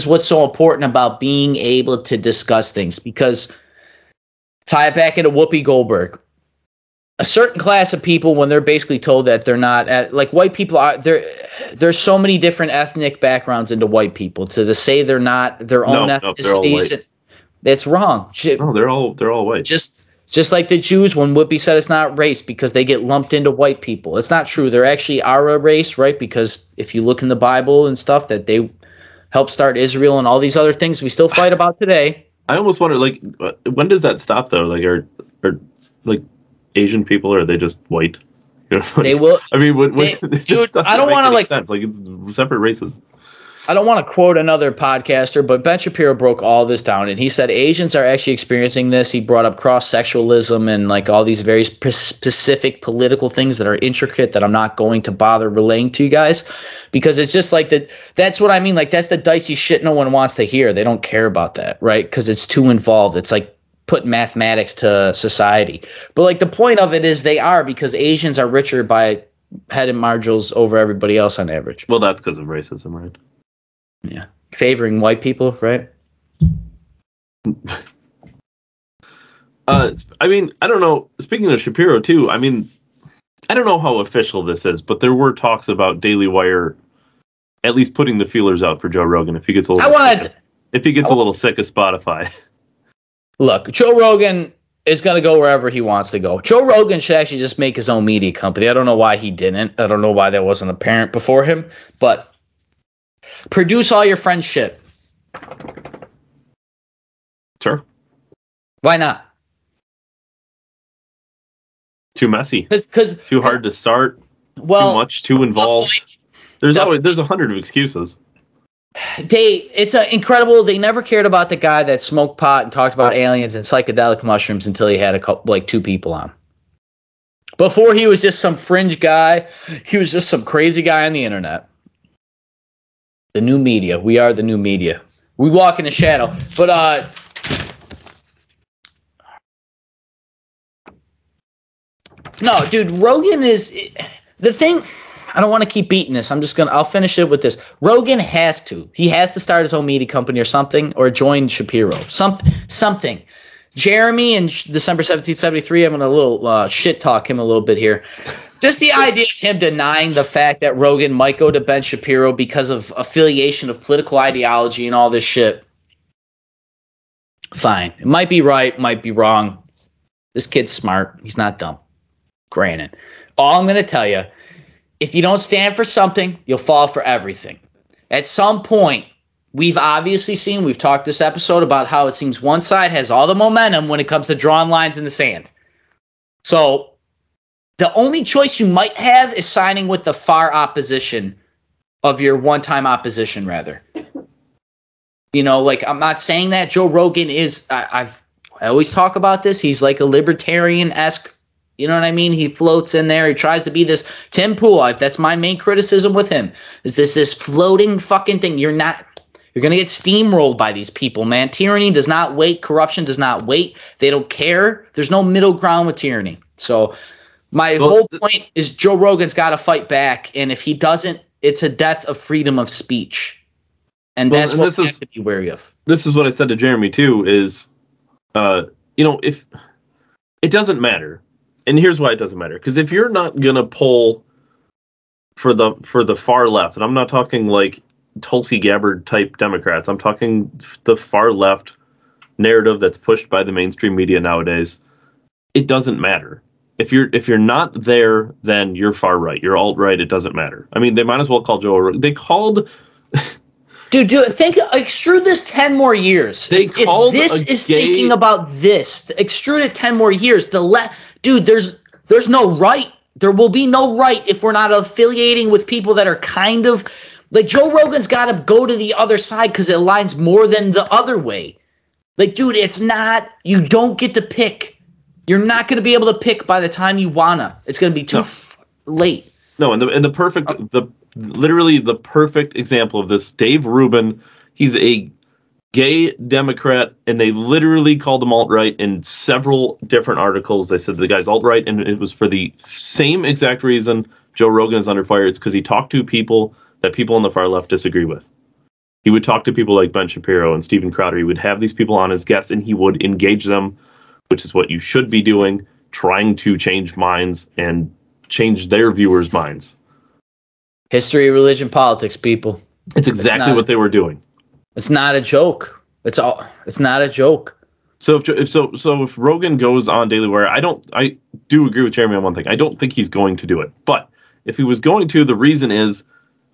what's so important about being able to discuss things, because tie it back into Whoopi Goldberg. A certain class of people, when they're basically told that they're not like white people are there's so many different ethnic backgrounds into white people to say they're not their own ethnicities. That's wrong. No, they're all white. Just like the Jews, when Whoopi said it's not race because they get lumped into white people. It's not true. They're actually are a race, right? Because if you look in the Bible and stuff that they helped start Israel and all these other things we still fight about today. I almost wonder, like, when does that stop though? Like, are like Asian people, or are they just white? You know, like, they will. I mean, dude, I don't want to like sense. Like it's separate races. I don't want to quote another podcaster, but Ben Shapiro broke all this down, and he said Asians are actually experiencing this. He brought up cross-sexualism and like all these very specific political things that are intricate that I'm not going to bother relaying to you guys, because it's just like that's what I mean. Like that's the dicey shit no one wants to hear. They don't care about that, right? Because it's too involved. It's like put mathematics to society. But like the point of it is they are, because Asians are richer by head and margins over everybody else on average. Well, that's because of racism, right? Yeah. Favoring white people, right? I mean, I don't know. Speaking of Shapiro, too, I mean, I don't know how official this is, but there were talks about Daily Wire at least putting the feelers out for Joe Rogan if he gets a little a little sick of Spotify. Look, Joe Rogan is going to go wherever he wants to go. Joe Rogan should actually just make his own media company. I don't know why he didn't. I don't know why that wasn't apparent before him, but produce all your friends' shit. Sure. Why not? Too messy. Too hard to start. Well, too much. Too involved. There's 100 of excuses. It's incredible. They never cared about the guy that smoked pot and talked about aliens and psychedelic mushrooms until he had two people on. Before he was just some fringe guy. He was just some crazy guy on the internet. The new media. We are the new media. We walk in the shadow. But no, dude, Rogan is the thing. I don't want to keep beating this. I'll finish it with this. Rogan has to. He has to start his own media company or something, or join Shapiro. Something. Jeremy in December 1773, I'm going to little shit talk him a little bit here. Just the idea of him denying the fact that Rogan might go to Ben Shapiro because of affiliation of political ideology and all this shit. Fine. It might be right, might be wrong. This kid's smart. He's not dumb. Granted. All I'm going to tell you, if you don't stand for something, you'll fall for everything. At some point, we've talked this episode about how it seems one side has all the momentum when it comes to drawing lines in the sand. So the only choice you might have is signing with the far opposition of your one-time opposition, rather. You know, like, I'm not saying that Joe Rogan is, I've I always talk about this. He's like a libertarian-esque, you know what I mean? He floats in there. He tries to be this Tim Poole. That's my main criticism with him, is this floating fucking thing. You're going to get steamrolled by these people, man. Tyranny does not wait. Corruption does not wait. They don't care. There's no middle ground with tyranny. So my whole point is Joe Rogan's got to fight back, and if he doesn't, it's a death of freedom of speech. And that's what we have to be wary of. This is what I said to Jeremy, too, is, if it doesn't matter. And here's why it doesn't matter. Because if you're not going to pull for the far left, and I'm not talking like Tulsi Gabbard type Democrats, I'm talking the far left narrative that's pushed by the mainstream media nowadays, it doesn't matter. If you're not there, then you're far right. You're alt-right, it doesn't matter. I mean, they might as well call Joe Rogan. They called... Dude, extrude this 10 more years. Thinking about this, extrude it 10 more years. Dude, there's no right. There will be no right if we're not affiliating with people that are kind of like Joe Rogan's got to go to the other side because it aligns more than the other way. Like, dude, it's not. You don't get to pick. You're not going to be able to pick by the time you wanna. It's going to be too late. No, and literally the perfect example of this, Dave Rubin, he's a gay Democrat, and they literally called him alt-right in several different articles. They said the guy's alt-right, and it was for the same exact reason Joe Rogan is under fire. It's because he talked to people that people on the far left disagree with. He would talk to people like Ben Shapiro and Steven Crowder. He would have these people on as guests, and he would engage them, which is what you should be doing, trying to change minds and change their viewers' minds. History, religion, politics, people. It's exactly what they were doing. It's not a joke. It's not a joke. So if Rogan goes on Daily Wire, I do agree with Jeremy on one thing. I don't think he's going to do it. But if he was going to, the reason is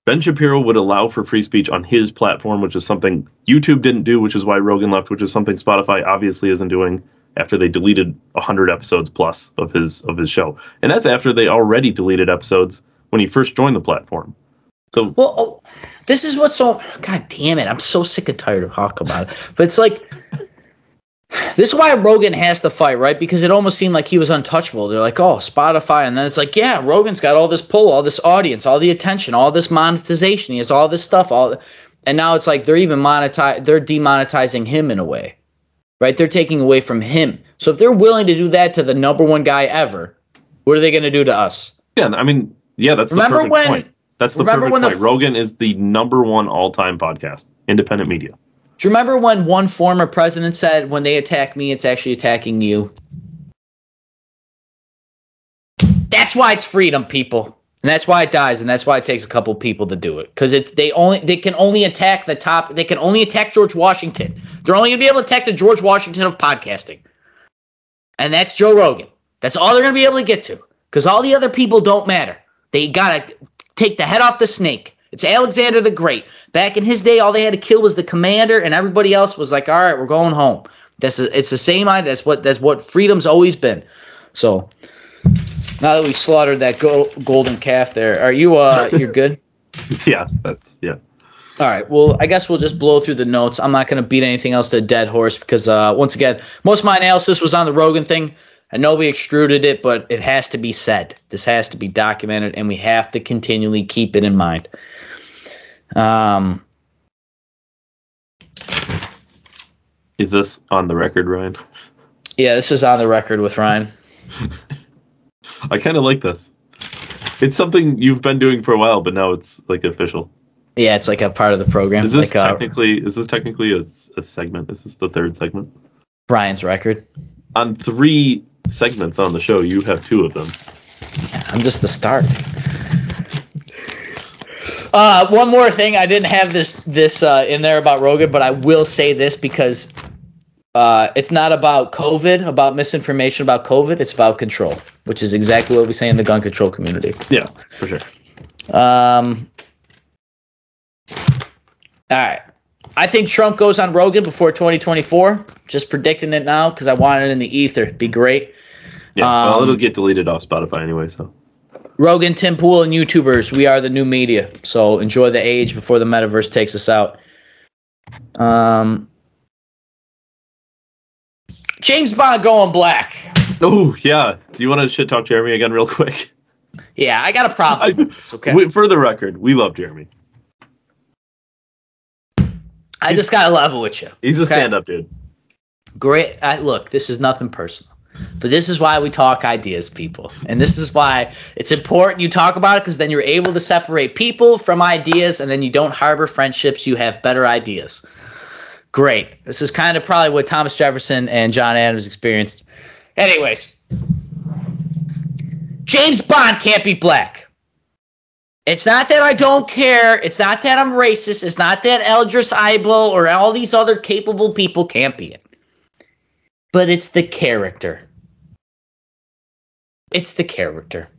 Ben Shapiro would allow for free speech on his platform, which is something YouTube didn't do, which is why Rogan left, which is something Spotify obviously isn't doing after they deleted 100 episodes plus of his show. And that's after they already deleted episodes when he first joined the platform. So this is what's so, God damn it, I'm so sick and tired of talking about it. But it's like, this is why Rogan has to fight, right? Because it almost seemed like he was untouchable. They're like, oh, Spotify. And then it's like, yeah, Rogan's got all this pull, all this audience, all the attention, all this monetization. He has all this stuff. And now it's like they're demonetizing him in a way, right? They're taking away from him. So if they're willing to do that to the number one guy ever, what are they going to do to us? Yeah, I mean, yeah, that's the perfect point. That's the perfect point. Rogan is the number one all-time podcast, independent media. Do you remember when one former president said, when they attack me, it's actually attacking you? That's why it's freedom, people. And that's why it dies, and that's why it takes a couple people to do it. Because they can only attack the top. They can only attack George Washington. They're only going to be able to attack the George Washington of podcasting. And that's Joe Rogan. That's all they're going to be able to get to. Because all the other people don't matter. They got to take the head off the snake. It's Alexander the Great. Back in his day, all they had to kill was the commander, and everybody else was like, all right, we're going home. It's the same idea. That's what freedom's always been. So now that we slaughtered that golden calf there, are you you're good? Yeah. All right. Well, I guess we'll just blow through the notes. I'm not going to beat anything else to a dead horse because once again, most of my analysis was on the Rogan thing. I know we extruded it, but it has to be said. This has to be documented, and we have to continually keep it in mind. Is this on the record, Ryan? Yeah, this is on the record with Ryan. I kind of like this. It's something you've been doing for a while, but now it's like official. Yeah, it's like a part of the program. Is this technically a segment? Is this the third segment? Ryan's record. On 3 segments on the show, you have 2 of them. Yeah, I'm just the start. One more thing, I didn't have this in there about Rogan, but I will say this because it's not about COVID, about misinformation about COVID. It's about control, which is exactly what we say in the gun control community. Yeah, for sure. All right. I think Trump goes on Rogan before 2024. Just predicting it now because I want it in the ether. It'd be great. Yeah, well, it'll get deleted off Spotify anyway, so. Rogan, Tim Poole, and YouTubers, we are the new media. So enjoy the age before the metaverse takes us out. James Bond going black. Oh, yeah. Do you want to shit talk Jeremy again real quick? Yeah, I got a problem with this, okay? For the record, we love Jeremy. I just got to level with you. He's a stand-up dude. Great. Look, this is nothing personal. But this is why we talk ideas, people. And this is why it's important you talk about it, because then you're able to separate people from ideas, and then you don't harbor friendships. You have better ideas. Great. This is kind of probably what Thomas Jefferson and John Adams experienced. Anyways, James Bond can't be black. It's not that I don't care. It's not that I'm racist. It's not that Eldris Idol or all these other capable people can't be it. But it's the character. It's the character.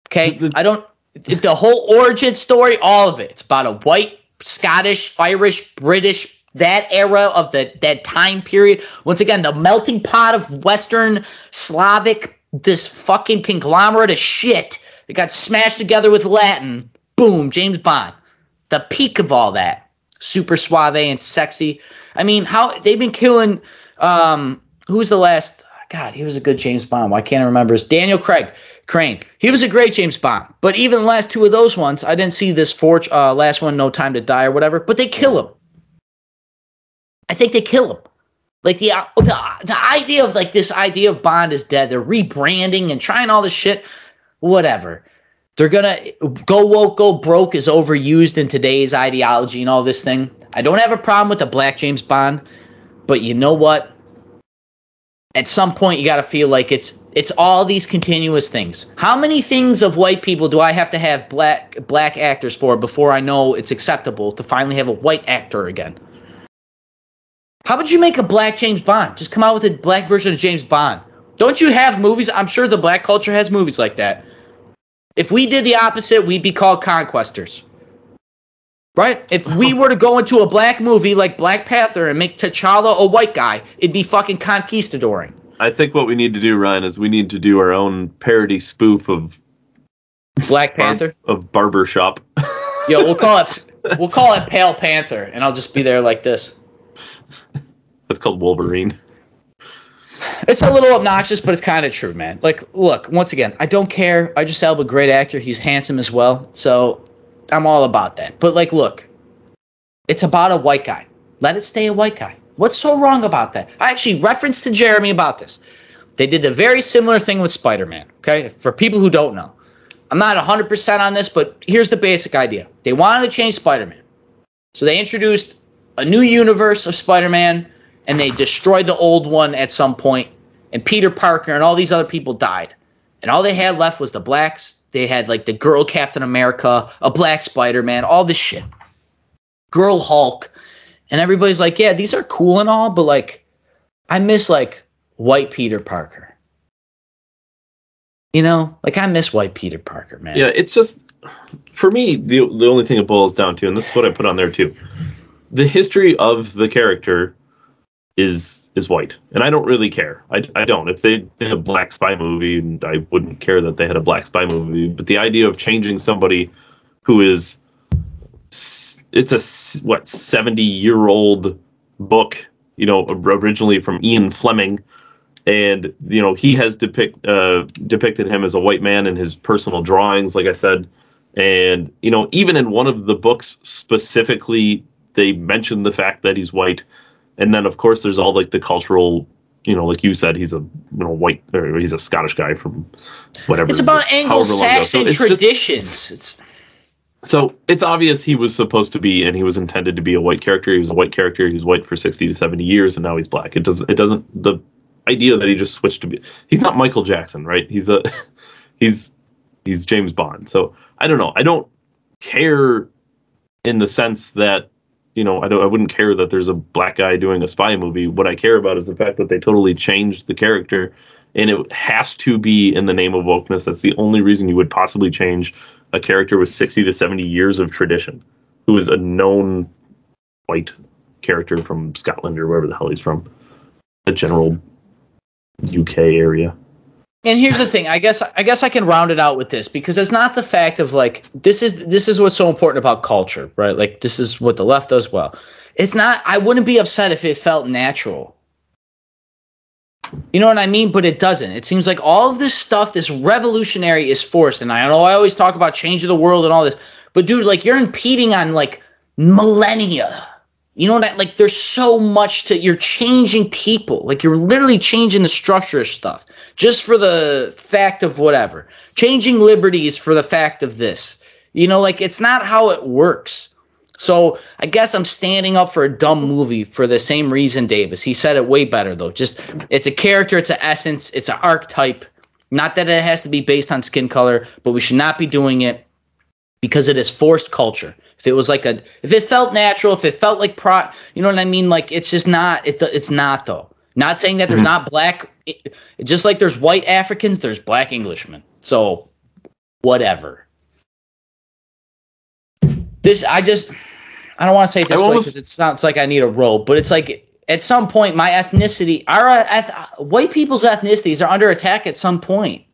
Okay? The whole origin story, all of it. It's about a white, Scottish, Irish, British, that era of that time period. Once again, the melting pot of Western, Slavic, this fucking conglomerate of shit that got smashed together with Latin. Boom, James Bond. The peak of all that. Super suave and sexy. I mean, how they've been killing... who's the last... God, he was a good James Bond. Why can't I remember? It's Daniel Crane. He was a great James Bond. But even the last two of those ones, I didn't see this last one, No Time to Die or whatever, but they kill him. I think they kill him. Like, the idea of, like, this idea of Bond is dead. They're rebranding and trying all this shit. Whatever. They're gonna... Go woke, go broke is overused in today's ideology and all this thing. I don't have a problem with a black James Bond, but you know what? At some point, you got to feel like it's all these continuous things. How many things of white people do I have to have black actors for before I know it's acceptable to finally have a white actor again? How would you make a black James Bond? Just come out with a black version of James Bond. Don't you have movies? I'm sure the black culture has movies like that. If we did the opposite, we'd be called conquestors. Right? If we were to go into a black movie like Black Panther and make T'Challa a white guy, it'd be fucking conquistadoring. I think what we need to do, Ryan, is we need to do our own parody spoof of Black Panther? Of Barbershop. Yo, we'll call it Pale Panther, and I'll just be there like this. That's called Wolverine. It's a little obnoxious, but it's kind of true, man. Like, look, once again, I don't care. Idris Elba, great actor. He's handsome as well. So I'm all about that. But, like, look, it's about a white guy. Let it stay a white guy. What's so wrong about that? I actually referenced to Jeremy about this. They did a very similar thing with Spider-Man, okay? For people who don't know. I'm not 100% on this, but here's the basic idea. They wanted to change Spider-Man. So they introduced a new universe of Spider-Man, and they destroyed the old one at some point, and Peter Parker and all these other people died. And all they had left was the blacks. They had, like, the girl Captain America, a black Spider-Man, all this shit. Girl Hulk. And everybody's like, yeah, these are cool and all, but, like, I miss, like, white Peter Parker. You know? Like, I miss white Peter Parker, man. Yeah, it's just, for me, the only thing it boils down to, and this is what I put on there, too, the history of the character is white, and I don't really care. I don't. If they did a black spy movie, and I wouldn't care that they had a black spy movie, but the idea of changing somebody who is, it's a 70-year-old book, you know, originally from Ian Fleming, and you know he has depicted him as a white man in his personal drawings, like I said, and you know even in one of the books specifically they mention the fact that he's white. And then, of course, there's all, like, the cultural, you know, like you said, he's a white, or he's a Scottish guy from whatever. It's about Anglo-Saxon traditions. So it's obvious he was supposed to be, and he was intended to be a white character. He was a white character. He was white for 60 to 70 years, and now he's black. It doesn't, the idea that he just switched to be, he's not Michael Jackson, right? He's James Bond. So I don't know. I don't care in the sense that, you know, I wouldn't care that there's a black guy doing a spy movie. What I care about is the fact that they totally changed the character, and it has to be in the name of wokeness. That's the only reason you would possibly change a character with 60 to 70 years of tradition, who is a known white character from Scotland or wherever the hell he's from, the general UK area. And here's the thing, I guess I can round it out with this, because it's not the fact of, like, this is what's so important about culture, right? Like, this is what the left does well. It's not, I wouldn't be upset if it felt natural. You know what I mean? But it doesn't. It seems like all of this stuff, this revolutionary, is forced. And I know I always talk about changing the world and all this, but dude, like you're impeding on like millennia. You know what? Like there's so much to. You're changing people. Like you're literally changing the structure of stuff just for the fact of whatever. Changing liberties for the fact of this. You know, like it's not how it works. So I guess I'm standing up for a dumb movie for the same reason, Davis. He said it way better, though. Just it's a character, it's an essence, it's an archetype. Not that it has to be based on skin color, but we should not be doing it because it is forced culture. If it was like if it felt natural, if it felt like you know what I mean? Like it's just not. It's not though. Not saying that there's not black. Just like there's white Africans, there's black Englishmen. So whatever. I don't want to say it this way because it sounds like I need a robe, but it's like at some point my ethnicity, white people's ethnicities are under attack at some point.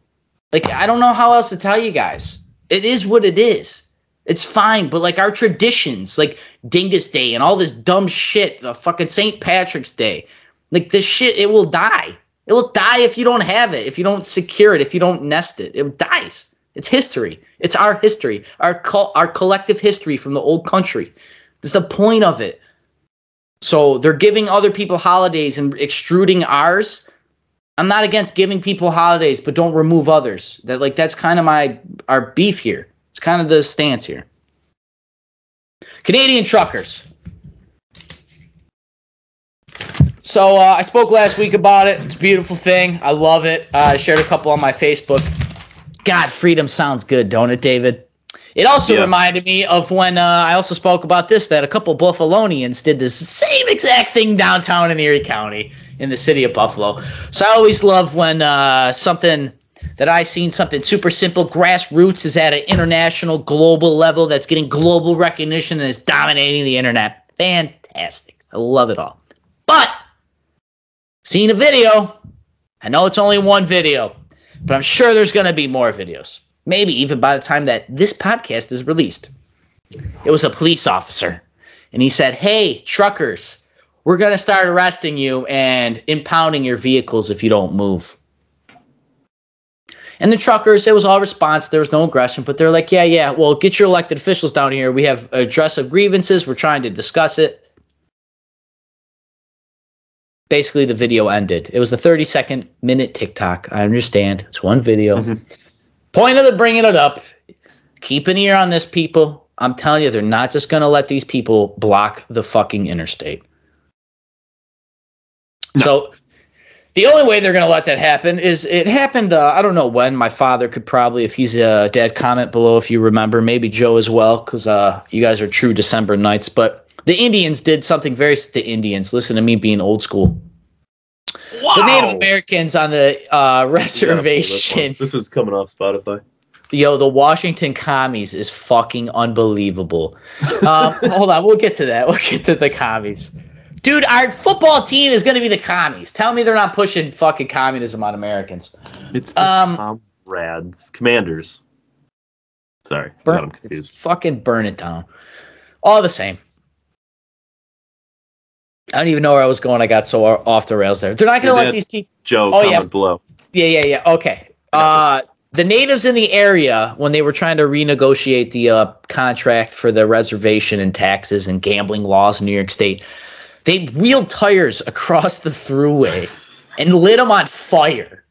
Like I don't know how else to tell you guys. It is what it is. It's fine, but like our traditions, like Dingus Day and all this dumb shit, the fucking St. Patrick's Day, like this shit, it will die. It will die if you don't have it, if you don't secure it, if you don't nest it. It dies. It's history. It's our history, our collective history from the old country. That's the point of it. So they're giving other people holidays and extruding ours. I'm not against giving people holidays, but don't remove others. That's kind of our beef here. It's kind of the stance here. Canadian truckers. So I spoke last week about it. It's a beautiful thing. I love it. I shared a couple on my Facebook. God, freedom sounds good, don't it, David? It also reminded me of when I also spoke about this, that a couple Buffalonians did this same exact thing downtown in Erie County in the city of Buffalo. So I always love when something that I seen, something super simple, grassroots, is at an international, global level that's getting global recognition and is dominating the internet. Fantastic. I love it all. But seeing a video, I know it's only one video, but I'm sure there's going to be more videos. Maybe even by the time that this podcast is released. It was a police officer. And he said, hey, truckers, we're going to start arresting you and impounding your vehicles if you don't move. And the truckers, it was all response. There was no aggression. But they're like, yeah, well, get your elected officials down here. We have a address of grievances. We're trying to discuss it. Basically, the video ended. It was a 30-second minute TikTok. I understand. It's one video. Mm-hmm. Point of the bringing it up, keep an ear on this, people. I'm telling you, they're not just going to let these people block the fucking interstate. No. So the only way they're going to let that happen is it happened, I don't know when. My father could probably, if he's a dad, comment below if you remember. Maybe Joe as well, because you guys are true December nights. But the Indians did something the Indians, listen to me being old school. Wow. The Native Americans on the reservation. This is coming off Spotify. Yo, the Washington commies is fucking unbelievable. Hold on, we'll get to that. We'll get to the commies. Dude, our football team is going to be the commies. Tell me they're not pushing fucking communism on Americans. It's the comrades. Commanders. Sorry, I'm confused. Fucking burn it down. All the same. I don't even know where I was going. I got so off the rails there. They're not going to let these people. Joe, comment below. Yeah. Okay. The natives in the area, when they were trying to renegotiate the contract for the reservation and taxes and gambling laws in New York State, they wheeled tires across the thruway and lit them on fire.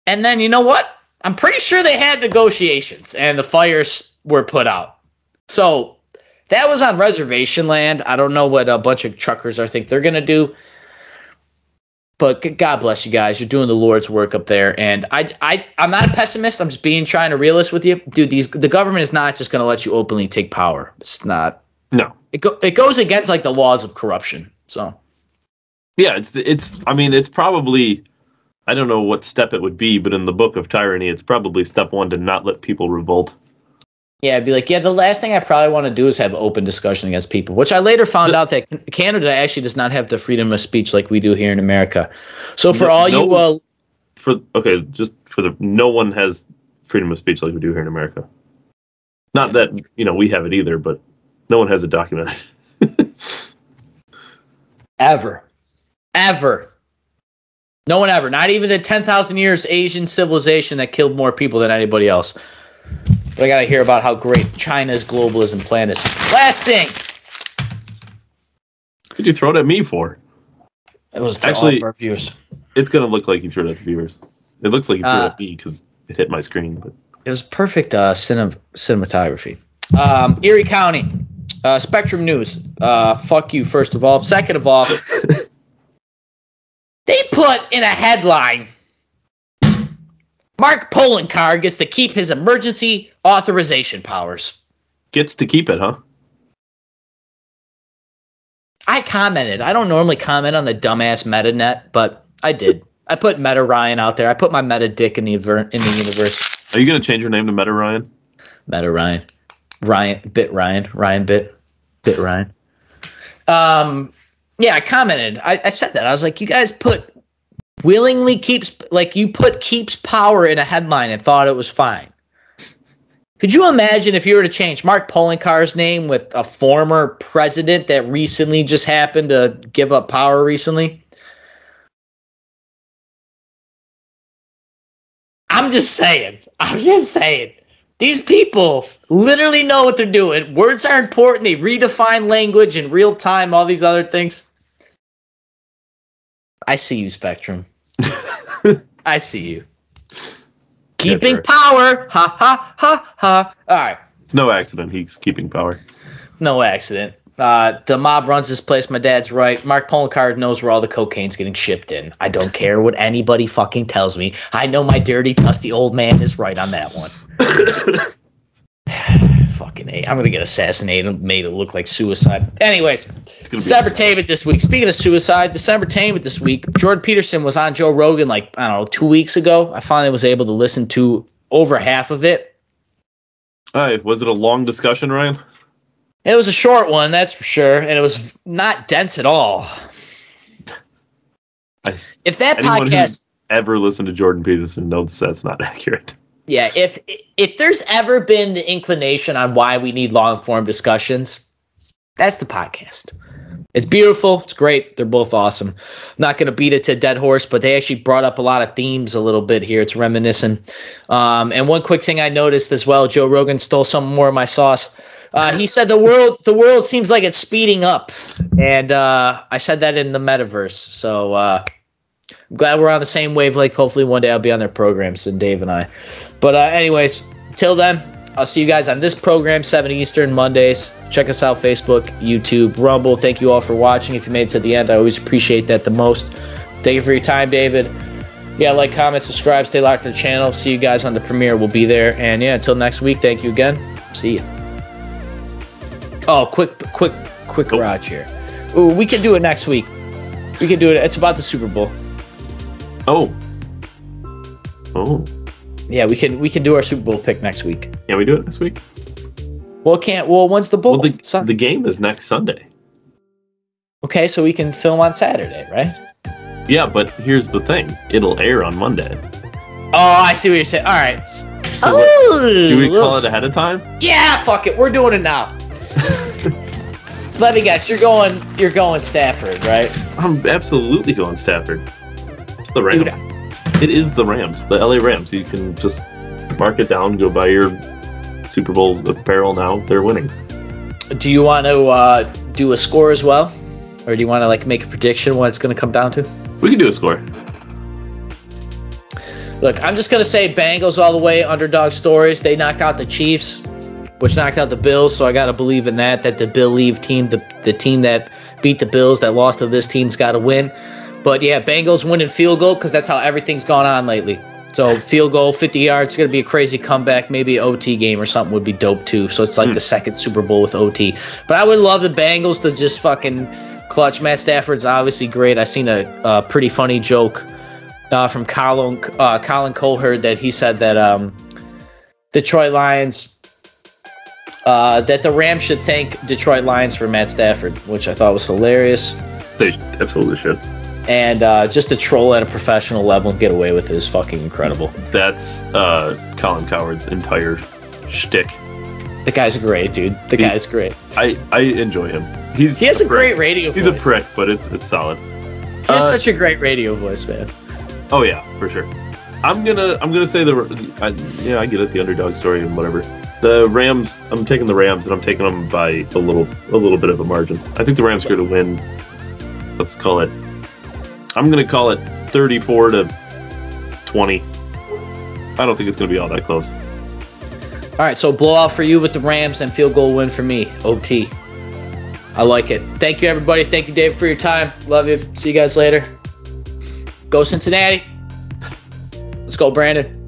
And then, you know what? I'm pretty sure they had negotiations and the fires were put out. So that was on reservation land. I don't know what a bunch of truckers think they're going to do. But God bless you guys. You're doing the Lord's work up there. And I'm not a pessimist. I'm just trying to realist with you. Dude, the government is not just going to let you openly take power. It's not. No. It goes against like the laws of corruption. So. Yeah, it's probably, I don't know what step it would be, but in the book of tyranny, it's probably step one to not let people revolt. Yeah, I'd be like, the last thing I probably want to do is have open discussion against people, which I later found out that Canada actually does not have the freedom of speech like we do here in America. So no one has freedom of speech like we do here in America. Not that, we have it either, but no one has it documented. Ever. ever. No one ever. Not even the 10,000 years Asian civilization that killed more people than anybody else. But I got to hear about how great China's globalism plan is. Last thing. What did you throw it at me for? It was to all of our viewers. It's going to look like you threw it at the viewers. It looks like you threw it at me because it hit my screen. But it was perfect cinematography. Erie County. Spectrum News. Fuck you, first of all. Second of all, they put in a headline, Marc Poloncarz gets to keep his emergency authorization powers. Gets to keep it, huh? I commented. I don't normally comment on the dumbass meta-net, but I did. I put Meta Ryan out there. I put my meta dick in the universe. Are you going to change your name to Meta Ryan? Meta Ryan. Ryan Bit Ryan. Yeah, I commented. I said that. I was like, you guys put willingly keeps, like you put keeps power in a headline and thought it was fine. Could you imagine if you were to change Marc Poloncarz's name with a former president that recently just happened to give up power recently? I'm just saying. These people literally know what they're doing. Words are important. They redefine language in real time, all these other things. I see you, Spectrum. I see you. Keeping power. Ha, ha, ha, ha. All right. It's no accident he's keeping power. No accident. The mob runs this place. My dad's right. Marc Poloncarz knows where all the cocaine's getting shipped in. I don't care what anybody fucking tells me. I know my dirty, dusty old man is right on that one. Fucking A. I'm going to get assassinated, made it look like suicide. Anyways, Decembertainment this week. Speaking of suicide, Decembertainment this week. Jordan Peterson was on Joe Rogan like, I don't know, 2 weeks ago. I finally was able to listen to over half of it. Was it a long discussion, Ryan? It was a short one, that's for sure, and it was not dense at all. If that podcast ever listened to Jordan Peterson knows that's not accurate. Yeah, if there's ever been the inclination on why we need long-form discussions, that's the podcast. It's beautiful. It's great. They're both awesome. I'm not going to beat it to a dead horse, but they actually brought up a lot of themes a little bit here. It's reminiscent. And one quick thing I noticed as well, Joe Rogan stole some more of my sauce. He said the world seems like it's speeding up, and I said that in the metaverse. So I'm glad we're on the same wavelength. Hopefully one day I'll be on their programs, and Dave and I. But anyways, till then, I'll see you guys on this program, 7 Eastern, Mondays. Check us out, Facebook, YouTube, Rumble. Thank you all for watching. If you made it to the end, I always appreciate that the most. Thank you for your time, David. Yeah, like, comment, subscribe, stay locked to the channel. See you guys on the premiere. We'll be there. And yeah, until next week, thank you again. See you. Oh, quick garage here. Ooh, we can do it next week. We can do it. It's about the Super Bowl. Oh. Yeah, we can do our Super Bowl pick next week. Can we do it this week? Well, when's the bowl? Well, the game is next Sunday. Okay, so we can film on Saturday, right? Yeah, but here's the thing. It'll air on Monday. Oh, I see what you're saying. All right. So do we call it ahead of time? Yeah, fuck it. We're doing it now. Let me guess. You're going Stafford, right? I'm absolutely going Stafford. It's the Rams. It is the Rams, the LA Rams. You can just mark it down, go buy your Super Bowl apparel now. They're winning. Do you want to do a score as well? Or do you want to like make a prediction what it's going to come down to? We can do a score. Look, I'm just going to say Bengals all the way, underdog stories. They knocked out the Chiefs, which knocked out the Bills, so I got to believe in that the Bill-Leave team, the team that beat the Bills, that lost to this team's got to win. But yeah, Bengals winning field goal because that's how everything's gone on lately. So field goal, 50 yards, it's going to be a crazy comeback. Maybe an OT game or something would be dope too. So it's like the second Super Bowl with OT. But I would love the Bengals to just fucking clutch. Matt Stafford's obviously great. I seen a pretty funny joke from Colin Colhard that he said that Detroit Lions, that the Rams should thank Detroit Lions for Matt Stafford, which I thought was hilarious. They absolutely should. And just to troll at a professional level and get away with it is fucking incredible. That's Colin Cowherd's entire shtick. The guy's great, dude. The guy's great. I enjoy him. He has a great radio voice. He's a prick, but it's solid. He has such a great radio voice, man. Oh yeah, for sure. I'm gonna say I get it, the underdog story and whatever. The Rams. I'm taking the Rams, and I'm taking them by a little bit of a margin. I think the Rams are going to win. Let's call it. I'm going to call it 34-20. I don't think it's going to be all that close. All right, so blowout for you with the Rams and field goal win for me. OT. I like it. Thank you, everybody. Thank you, Dave, for your time. Love you. See you guys later. Go Cincinnati. Let's go, Brandon.